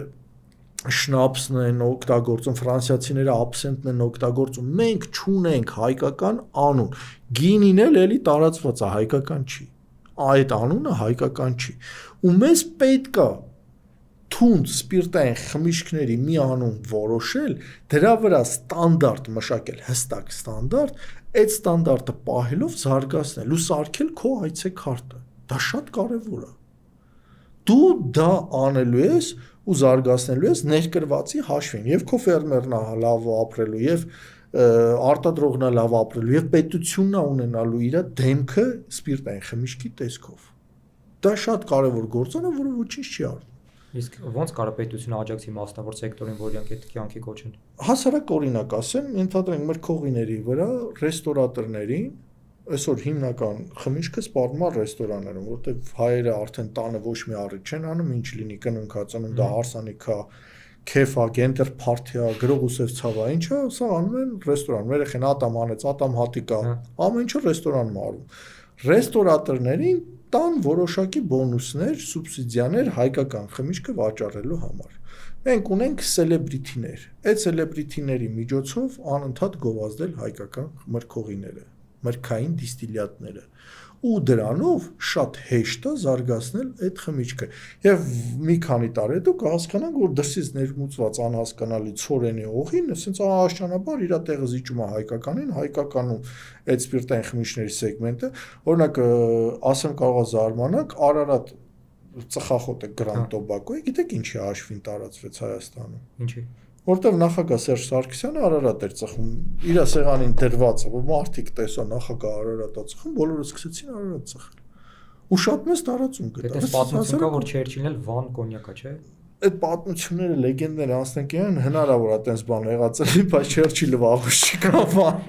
շնապսն են օգտագործում, ֆրանսիացիները աբսենտն են օգտագործում, մենք չունենք հայկական անուն, գինին էլի տարածված է, հայկական չի, այդ անունը հայկական չի, ու մեզ պետք է թունդ սպիրտային խմիչքների մի անուն որոշել, դրա վրա ստանդարտ մշակել, հստակ ստանդարտ, այդ ստանդարտը պահելով զարգացնել ու սարքել քո այցեքարտը, դա շատ կարևոր է, դու դա անելու ես ու զարգացնելու ես ներկրվածի հաշվին, եւ քո ֆերմերն է լավ ապրելու, եւ արտադրողն է լավ ապրելու, եւ պետությունն է ունենալու իր դեմքը սպիրտային խմիչքի տեսքով։ Դա շատ կարևոր գործոն է, որը ոչինչ չի արվում։ Իսկ ոնց կարող պետությունը աջակցի մասնավոր սեկտորին, որ իրանք այդ կյանքի կոչեն։ Հասարակ օրինակ ասեմ, ենթադրենք մրգողիների վրա ռեստորատորներին այսօր հիմնական խմիչքը սպառնում է ռեստորաններում, որտեղ հայերը արդեն տանը ոչ մի առիթ չեն անում, ինչ լինի կնունքածանում, դա հարսանիք է, քեֆ է, գենտեր փարթի է, գրող ու սև ցավ է, ինչը սա անում են ռեստորանում, երեխեն ատամ անեց, ատամ հատիկ է, ամեն ինչը ռեստորանում արվում։ Ռեստորատորներին տան որոշակի բոնուսներ, սուբսիդիաներ հայկական խմիչքը վաճառելու համար։ Մենք ունենք սելեբրիթիներ, այդ սելեբրիթիների միջոցով անընդհատ գովազդել հայկական մրգողիները, մրգային դիստիլյատները, ու դրանով շատ հեշտ է զարգացնել այդ խմիչքը։ Եվ մի քանի տարի հետո կհասկանանք, որ դրսից ներմուծված անհասկանալի ցորենի օղին, ասենց աշճանաբար իր տեղը զիջում է հայկականին, հայկականում այդ սպիրտային խմիչքների սեգմենտը, օրինակ ասեմ կարող է զարմանաք, Արարատ ծխախոտը Grand Tobacco-ը, գիտեք ինչի հաշվին տարածվեց Հայաստանում։ Ինչի։ Որտեվ նախագահ Սերժ Սարգսյանը Արարատ էր ծխում, իր սեղանին դրված է, որ մարդիկ տեսա նախագահ Արարատա ծխում, բոլորը սկսեցին Արարատ ծխել։ Ու շատ մեծ տարածում գտա։ Դա պատմություն կա, որ Չերչիլն էլ Վան կոնյակա, չէ։ Այդ պատմությունները լեգենդներ անցնենք են հնարավոր է այդպես բան եղածել, բայց Չերչիլը վաղուց չկա բան։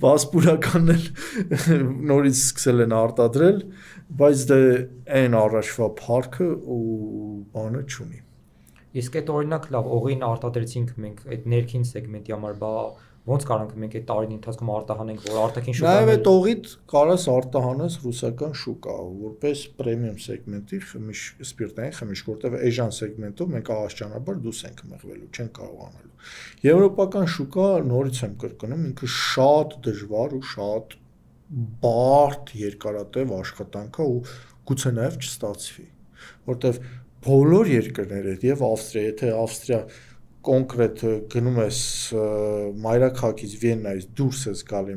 Վասպուրականն էլ նորից սկսել են արտադրել, բայց դե այն առաջվա փառքը ու բանը չունի։ Իսկ այդ օրինակ լավ, օղին արտադրեցինք մենք այդ ներքին սեգմենտի համար, բա ոնց կարանք մենք այդ տարին ընթացքում արտահանենք, որ արտաքին շուկայում Նաև այդ օղիդ կարաս արտահանես ռուսական շուկա, որպես պրեմիում սեգմենտի սպիրտային խմիչք, որտեղ էժան սեգմենտով մենք աղաշճանաբար դուրս ենք մղվելու, չենք կարողանալու։ Եվրոպական շուկա, նորից եմ կրկնում, ինքը շատ դժվար ու շատ բարդ երկարատև աշխատանք է ու գուցե նաև չստացվի, որտեղ բոլոր երկրները եւ Ավստրիա, եթե Ավստրիա կոնկրետ գնում ես մայրաքաղաքից Վիեննայից դուրս ես գալի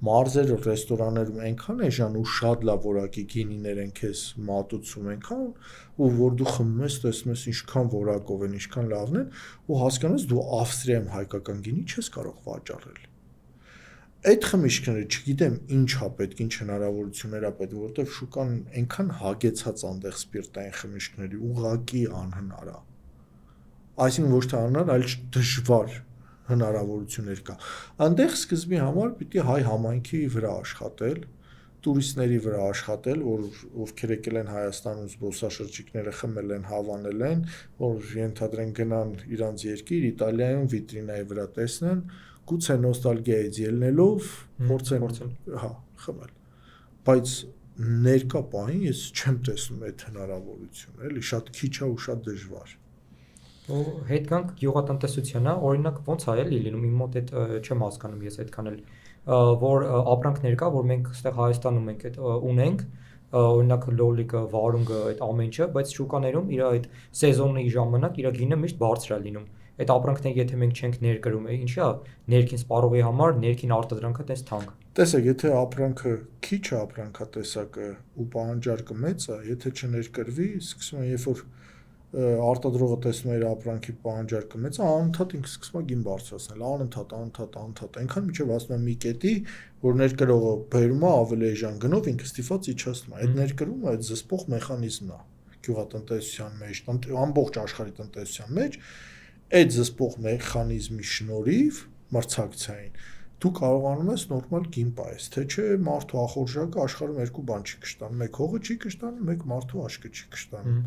մարզերը ռեստորաններում այնքան էժան ու շատ լավ որակի գինիներ են քեզ մատուցում այնքան ու որ դու խմում ես տեսնում ես ինչքան որակով են, ինչքան լավն են ու հասկանաս դու Ավստրիայում հայկական գինի չես կարող վաճառել։ Այդ խմիչքները չգիտեմ ինչա պետք, ինչ հնարավորություններ է պետք, որովհետև շուկան այնքան հագեցած այնտեղ սպիրտային խմիչքների ուղղակի անհնար է։ Այսինքն ոչ թե անհնար, այլ դժվար հնարավորություններ կա։ Այնտեղ սկզբի համար պիտի հայ համայնքի վրա աշխատել, տուրիստների վրա աշխատել, ովքեր եկել են Հայաստանում զբոսաշրջիկները խմել են, հավանել են, որ ենթադրեն գնան իրանց երկիր, Իտալիայում վիտրինայի վրա տեսնեն, գուցե նոստալգիայից ելնելով փորձեն, հա, խմել։ Բայց ներկա պահին ես չեմ տեսնում այդ հնարավորությունը, էլի շատ քիչ է ու շատ դժվար։ Ու հետ գանք գյուղատնտեսությանը, օրինակ ոնց է էլի լինում, իմ մոտ այդ չեմ հասկանում ես այդքան էլ, որ ապրանքներ կա, որ մենք այստեղ Հայաստանում մենք այդ ունենք, օրինակ լոլիկը, վարունգը, այդ ամեն ինչը, բայց շուկաներում իր այդ սեզոնի ժամանակ իր գինը միշտ բարձր է լինում։ այդ ապրանքները եթե մենք չենք ներկրում, ինչի է ներքին սպառողի համար ներքին արտադրանքը տես թանկ։ Տեսեք, եթե ապրանքը քիչ է ապրանքատեսակը ու պահանջարկը մեծ է, եթե չներկրվի, սկսում է երբ որ արտադրողը տեսնում է իր ապրանքի պահանջարկը մեծ է, անընդհատ ինքը սկսում է գին բարձրացնել, անընդհատ, այնքան մինչև հասնում է մի կետի, որ ներկրողը բերում է ավելի էժան գնով, ինքը ստիպված իջացնում է։ Այդ ներկրումը այդ զսպող մեխանիզմն է գյուղատնտեսության մեջ, ամբողջ աշխարհի տնտեսության մեջ, այդ զսպող մեխանիզմի շնորհիվ մրցակցային դու կարողանում ես նորմալ գին պայես, թե չէ մարդու ախորժակը աշխարհում երկու բան չի կշտանում, մեկ հողը չի կշտանում, մեկ մարդու աշկը չի կշտանում։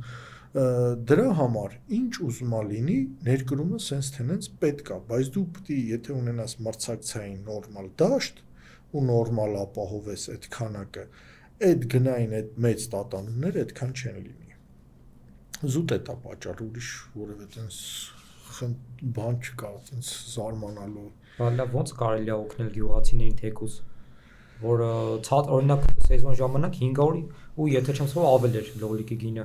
Դրա համար ինչ ուզում ա լինի, ներկրումը սենց թենենց պետք է, բայց դու պետք է եթե ունենաս մրցակցային նորմալ դաշտ ու նորմալ ապահովես այդ քանակը, այդ գնային այդ մեծ տատանումները այդքան չեն լինի։ Զուտ է դա պատճառը, ուրիշ որևէ տենց բան չկա, տենց զարմանալու։ Բալա ոնց կարելի է օգնել գյուղացիներին թեկուզ, որ օրինակ սեզոն ժամանակ 500 ու եթե չեմ սխալվում ավել էր լոլիկի գինը։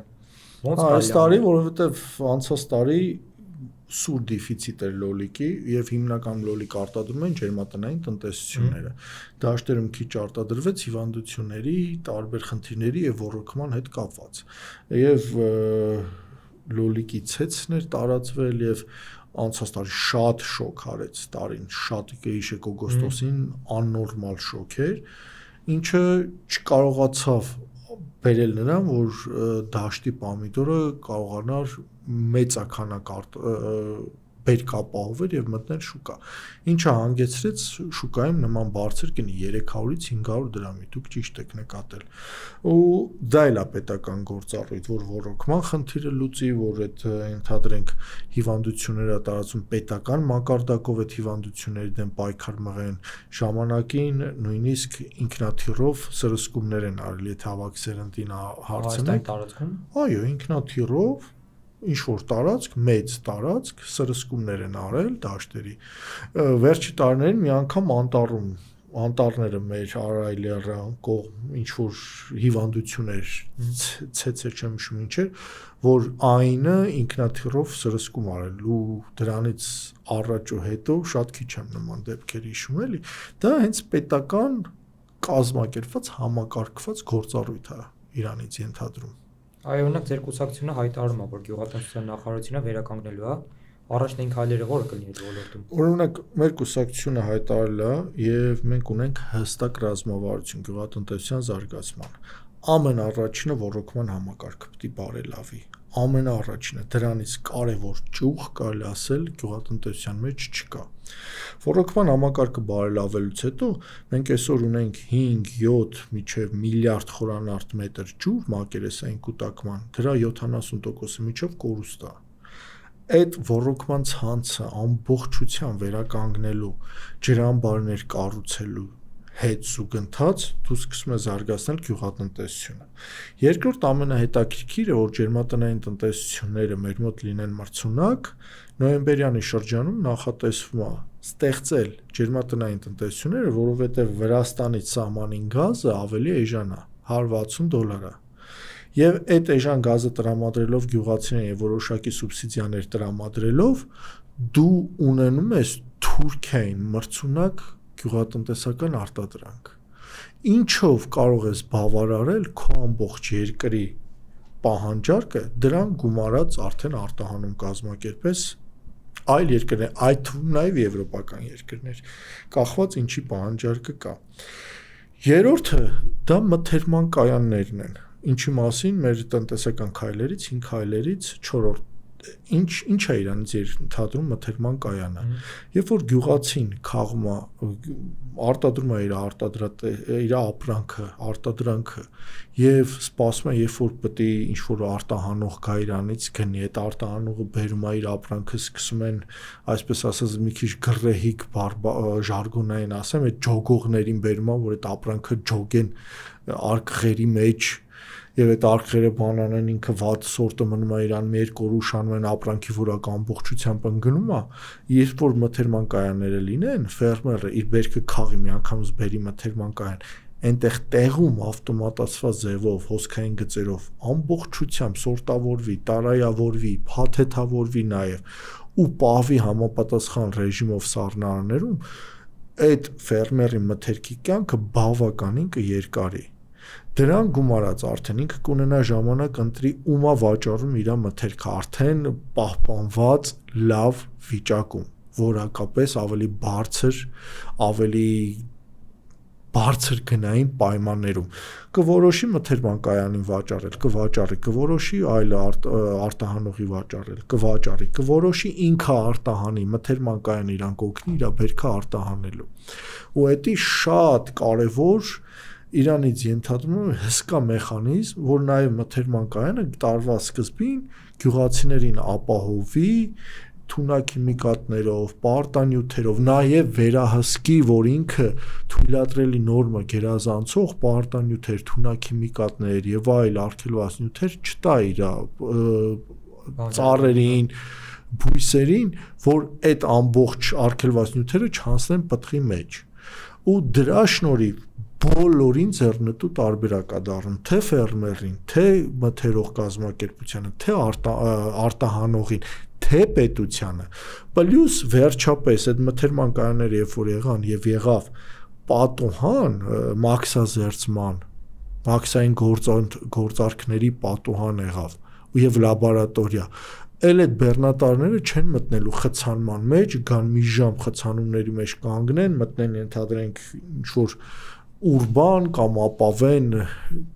Ոնց կարելի է։ Այս տարի, որովհետև անցած տարի սուր դեֆիցիտ էր լոլիկի եւ հիմնական լոլիկ արտադրում են ջերմատնային տնտեսությունները։ Դաշտերում քիչ արտադրվեց հիվանդությունների, տարբեր խնդիրների եւ ոռոգման հետ կապված։ Եվ լոլիկի ցեցներ տարածվել եւ անցած տարի շատ շոկ արեց տարին, շատ գեիշեք օգոստոսին աննորմալ շոկ էր, ինչը չկարողացավ բերել նրան, որ դաշտի պամիդորը կարողանար մեծաքանակ բերք ապահովել եւ մտնել շուկա։ Ինչը հանգեցրեց շուկայում նման բարձր գնի 300-ից 500 դրամի, դուք ճիշտ եք նկատել։ Ու դա էլ է պետական գործառույթ, որ ոռոգման խնդիրը լուծի, որ այդ ընդհանրենք հիվանդությունները տարածում պետական մակարդակով այդ հիվանդությունների դեմ պայքար մղեն, ժամանակին նույնիսկ ինքնաթիռով սրսկումներ են արել, եթե հավաք սերնդին հարցնեք։ Այո, ինքնաթիռով ինչ որ տարածք, մեծ տարածք, սրսկումներ են արել դաշտերի։ Վերջի տարիներին մի անգամ անտառները մեր Արայլիա կողմ ինչ որ հիվանդություններ ցեցեր չեմ հիշում ինչ էր, որ այնը ինքնաթիռով սրսկում արել ու դրանից առաջ ու հետո շատ քիչ եմ նման դեպքեր հիշում էլի։ Դա հենց պետական կազմակերպված համակարգված գործառույթ է Իրանից ենթադրում։ Այո, օրինակ ձեր կուսակցությունը հայտարարում է, որ գյուղատնտեսության նախարարությունը վերականգնելու է, առաջնային քայլերը որը կլինի այդ ոլորտում։ Օրինակ մեր կուսակցությունը հայտարարել է եւ մենք ունենք հստակ ռազմավարություն գյուղատնտեսության զարգացման։ Ամենաառաջինը ոռոգման համակարգը պետք է բարելավի։ Ամենաառաջինը դրանից կարևոր ճյուղ կարելի ասել գյուղատնտեսության մեջ չկա։ Ոռոգման համակարգը բարելավելուց հետո մենք այսօր ունենք 5-7 մինչև միլիարդ խորանարդ մետր ջուր մակերեսային կուտակման, դրա 70%-ը միջով կորուստ է։ Այդ ոռոգման ցանցը ամբողջությամբ վերականգնելու, ջրամբարներ կառուցելու հետ զուգընթաց դու սկսում ես զարգացնել գյուղատնտեսությունը։ Երկրորդ ամենահետաքրքիրը, որ ջերմատնային տնտեսությունները մեր մոտ լինեն մրցունակ, նոյեմբերյանի շրջանում նախատեսվում է ստեղծել ջերմատնային տնտեսությունները, որովհետև Վրաստանից սահմանին գազը ավելի էժան է, $160 է։ Եվ այդ էժան գազը տրամադրելով գյուղացիներին եւ որոշակի սուբսիդիաներ տրամադրելով դու ունենում ես Թուրքիային մրցունակ գյուղատնտեսական արտադրանք, ինչով կարող ես բավարարել քո ամբողջ երկրի պահանջարկը, դրան գումարած արդեն արտահանում կազմակերպես այլ երկրներ, այդ թվում նաև եվրոպական երկրներ, կախված ինչի պահանջարկը կա։ Երրորդը դա մթերման կայաններն են, ինչի մասին մեր տնտեսական քայլերից 5 քայլերից 4-րդ ինչ է իրանից ընդհանրում մթերման կայանը։ Երբ որ գյուղացին քաղում է, արտադրում է իր ապրանքը, արտադրանքը եւ սպասում է, երբ որ պետք է ինչ որ արտահանող գա իրանից գնի, այդ արտահանողը բերում է իր ապրանքը, սկսում են, այսպես ասած, մի քիչ գրեհիկ ժարգոնային ասեմ, այդ ջոգողներին բերում է, որ այդ ապրանքը ջոգեն արկղերի մեջ եւ այդ արկղերը բանանեն ինքը վատ սորտը մնում է իրան մի երկու օր ուշանում են ապրանքի որակ ամբողջությամբ ընկնում է, երբ որ մթերման կայանները լինեն, ֆերմերը իր բերքը քաղի մի անգամից բերի մթերման կայան, այնտեղ տեղում ավտոմատացված ձևով հոսքային գծերով ամբողջությամբ սորտավորվի, տարայավորվի, փաթեթավորվի նաև ու պահվի համապատասխան ռեժիմով սառնարաններում, այդ ֆերմերի մթերքի կյանքը բավականին կերկարի։ Դրան գումարած արդեն ինքը կունենա ժամանակ ընտրի ումա վաճառում իր մթերքը արդեն պահպանված լավ վիճակում, որակապես ավելի բարձր գնային պայմաններում կորոշի մթերմանկայանին վաճառել, կվաճառի, կորոշի այլ արտահանողի վաճառել, կվաճառի, կորոշի ինքը արտահանի, մթերմանկայանը իրան կօգնի իր բերքը արտահանելու։ Ու դա շատ կարևոր իրանից ենթադրում եմ հսկա մեխանիզմ, որ նաև մթերմանկայանը տարվա սկզբին գյուղացիներին ապահովի թունաքիմիկատներով, պարտանյութերով, նաև վերահսկի, որ ինքը թույլատրելի նորմը գերազանցող պարտանյութեր, թունաքիմիկատներ եւ այլ արգելված նյութեր չտա իր ծառերին, բույսերին, որ այդ ամբողջ արգելված նյութերը չհանցնեն պտղի մեջ։ Ու դրա շնորհիվ բոլորին ձեռնտու տարբերակ է դառնում, թե ֆերմերին, թե մթերող կազմակերպությանը, թե արտահանողին, թե պետությանը։ Պլյուս վերջապես այդ մթերմանկայանները երբ որ եղան եւ եղավ պատուհան մաքսազերծման, մաքսային գործարքների պատուհան եղավ եւ լաբորատորիա, էլ այդ բեռնատարները չեն մտնելու խցանման մեջ, գան մի ժամ խցանումների մեջ կանգնեն, մտնեն ենթադրենք ինչ-որ ուրբան կամ ապավեն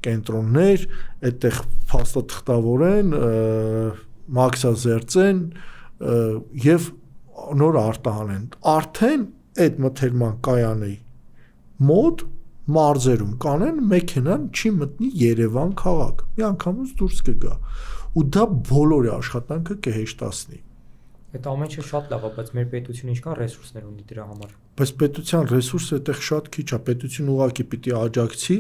կենտրոններ, այդտեղ փաստաթղթավորեն, մաքսազերծեն եւ նոր արտահանեն։ Արդեն այդ մթերմանկայանի մոտ մարզերում կանեն մեքենան չի մտնի Երևան քաղաք, միանգամից դուրս կգա ու դա բոլորի աշխատանքը կհեշտացնի։ Այդ ամեն ինչը շատ լավ է, բայց մեր պետությունը ինչքան ռեսուրսներ ունի դրա համար։ Բայց պետության ռեսուրսը այդտեղ շատ քիչ է, պետությունը ուղղակի պիտի աջակցի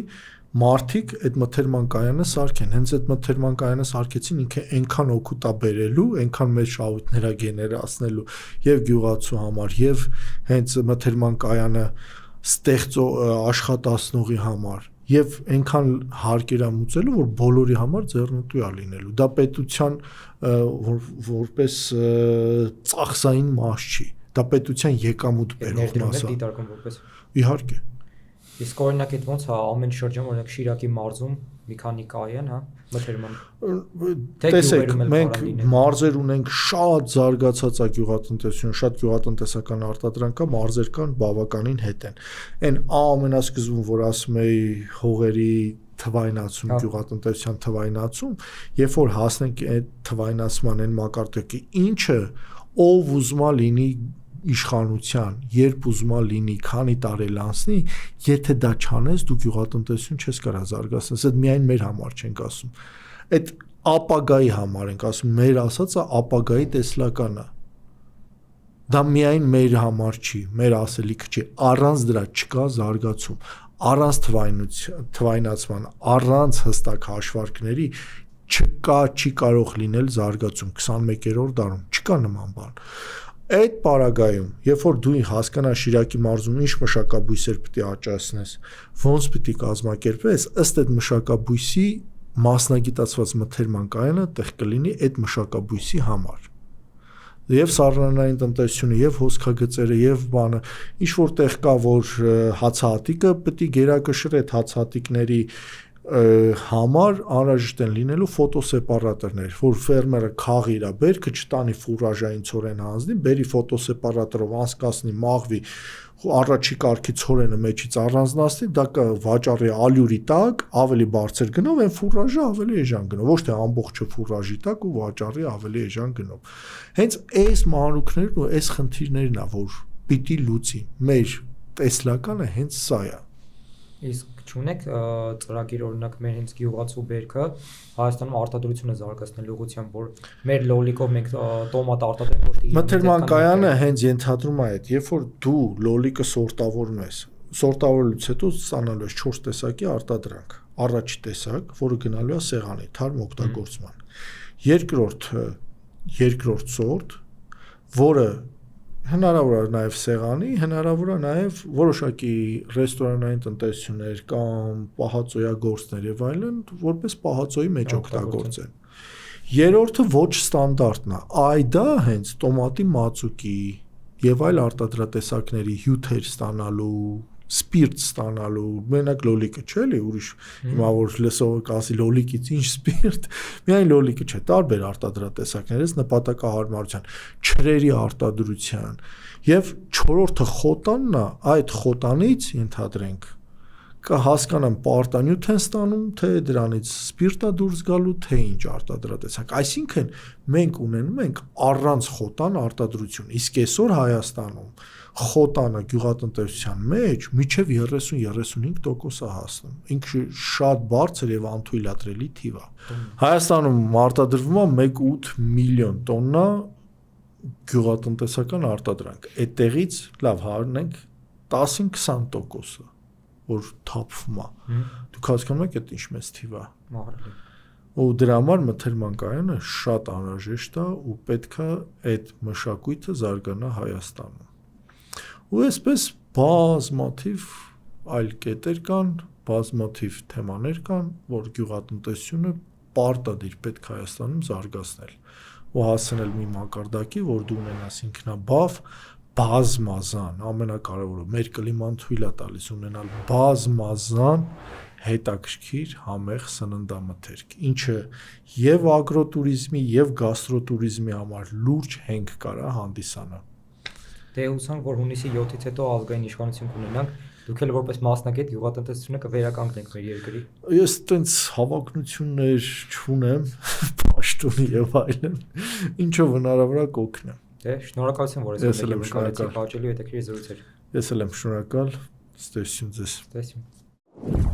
մարդիկ այդ մթերմանկայանը սարքեն, հենց այդ մթերմանկայանը սարքեցին ինքը այնքան օգուտ է բերելու, այնքան մեծ շահույթներ է գեներացնելու եւ գյուղացու համար, եւ հենց մթերմանկայանը ստեղծող աշխատացնողի համար, եւ այնքան հարկերամուծելու, որ բոլորի համար ձեռնտու է լինելու։ Դա պետության որպես ծախսային մաս չի, դա պետության եկամուտ բերող մաս է։ Դիտարկում որպես Իհարկե։ Իսկ օրինակ այդ ոնց է ամեն շրջան, օրինակ Շիրակի մարզում մի քանի կայան, հա, մթերման։ Տեսեք, մենք մարզեր ունենք շատ զարգացած է գյուղատնտեսություն, շատ գյուղատնտեսական արտադրանք կա, մարզեր կան բավականին հետ են։ Այն ամենասկզբում, որ ասում էի հողերի թվայնացում, գյուղատնտեսության թվայնացում, երբ որ հասնենք այդ թվայնացման այն մակարդակի, ինչը ով ուզում է լինի իշխանության, երբ ուզում է լինի, քանի տարի անցնի, եթե դա չանես, դու գյուղատնտեսություն չես կարող զարգացնել, այդ միայն մեր համար չենք ասում։ Այդ ապագայի համար ենք ասում, մեր ասածը ապագայի տեսլականն է։ Դա միայն մեր համար չի, մեր ասելիքը չի, առանց դրա չկա զարգացում, առանց թվայնացման, առանց հստակ հաշվարկների չկա, չի կարող լինել զարգացում 21-րդ դարում, չկա նման բան։ Այդ պարագայում, երբ որ դու հասկանաս Շիրակի մարզում ինչ մշակաբույսեր պիտի աճացնես, ոնց պիտի կազմակերպես, ըստ այդ մշակաբույսի մասնագիտացված մթերմանկայանը տեղ կլինի այդ մշակաբույսի համար։ Եվ սառնանային տնտեսությունը, եւ հոսքագծերը, եւ բանը, ինչ որ տեղ կա, որ հացահատիկը պիտի գերակշռի այդ հացահատիկների համար անհրաժեշտ են լինելու ֆոտոսեպարատորներ, որ ֆերմերը քաղի իր բերքը չտանի ֆուրաժային ցորեն հանձնի, բերի ֆոտոսեպարատորով անցկացնի, մաղվի, առաջի կարգի ցորենը մեջից առանձնացնի, դա կվաճառի ալյուրի տակ, ավելի բարձր գնով, այն ֆուրաժը ավելի էժան գնով, ոչ թե ամբողջը ֆուրաժի տակ ու վաճառի ավելի էժան գնով։ Հենց այս մանրուքներն ու այս խնդիրներն է, որ պիտի լուծի։ Մեր տեսլականը հենց սա է։ Իսկ չունեք ծրագիր օրինակ մեր հենց գյուղացու բերքը Հայաստանում արտադրությունը զարգացնելու ուղղությամբ, որ մեր լոլիկով մենք տոմատ արտադրենք, ոչ թե մթերմանկայանը հենց ենթադրում է այդ, երբ որ դու լոլիկը սորտավորում ես, սորտավորելուց հետո ստանալու ես 4 տեսակի արտադրանք։ Առաջի տեսակ, որը գնալու է սեղանի, թարմ օգտագործման։ Երկրորդ սորտ, որը Հնարավոր է նաև սեղանի, հնարավոր է նաև որոշակի ռեստորանային տնտեսություններ կամ պահածոյագործներ եւ այլն, որպես պահածոյի մեջ օգտագործեն։ Երրորդը ոչ ստանդարտն է։ Դա հենց տոմատի մածուկի եւ այլ արտադրատեսակների հյութեր ստանալու, սպիրտ ստանալու, մենակ լոլիկը չէ՞ էլի, ուրիշ հիմա որ լսողը կասի լոլիկից ինչ սպիրտ, միայն լոլիկը չէ, տարբեր արտադրատեսակներից նպատակահարմարության, չրերի արտադրության եւ չորրորդը խոտանն է, այդ խոտանից ենթադրենք կհասկանան պարտանյութ են ստանում, թե դրանից սպիրտա դուրս գալու, թե ինչ արտադրատեսակ։ Այսինքն մենք ունենում ենք առանց խոտան արտադրություն, իսկ այսօր Հայաստանում խոտանը գյուղատնտեսության մեջ մինչև 30-35% է հասնում։ Ինքը շատ բարձր եւ անթույլատրելի թիվ է։ Հայաստանում արտադրվում է 1.8 միլիոն տոննա գյուղատնտեսական արտադրանք։ Այդտեղից լավ հարնենք 10-20%-ը որ թափվում է։ Դուք հասկանում եք այդ ինչ մեծ թիվ է։ Ու դրա համար մթերման կայանը շատ անհրաժեշտ է ու պետք է այդ մշակույթը զարգանա Հայաստանում։ Ու այսպես բազմաթիվ այլ կետեր կան, բազմաթիվ թեմաներ կան, որ գյուղատնտեսությունը պարտադիր պետք է Հայաստանում զարգացնել ու հասնել մի մակարդակի, որ դու ունենաս ինքնաբավ բազմազան, ամենակարևորը մեր կլիման թույլ է տալիս ունենալ բազմազան հետաքրքիր համեղ սննդամթերք, ինչը եւ ագրոտուրիզմի եւ գաստրոտուրիզմի համար լուրջ հենք կարա հանդիսանա։ Դե ուսանք, որ հունիսի 7-ից հետո ազգային իշխանություն կունենանք, դուք էլ որպես մասնագետ գյուղատնտեսությունը կվերականգնեք մեր երկրի։ Ես տենց հավակնություններ չունեմ, պաշտոնի եւ այլն, ինչով հնարավոր է կօգնեմ։ Դե շնորհակալություն, որ ես նկարեցիք հաճելի հետաքրքիր զրույցեր։ Ես էլ եմ շնորհակալ, ստեսություն ձեզ։ Ստեսություն։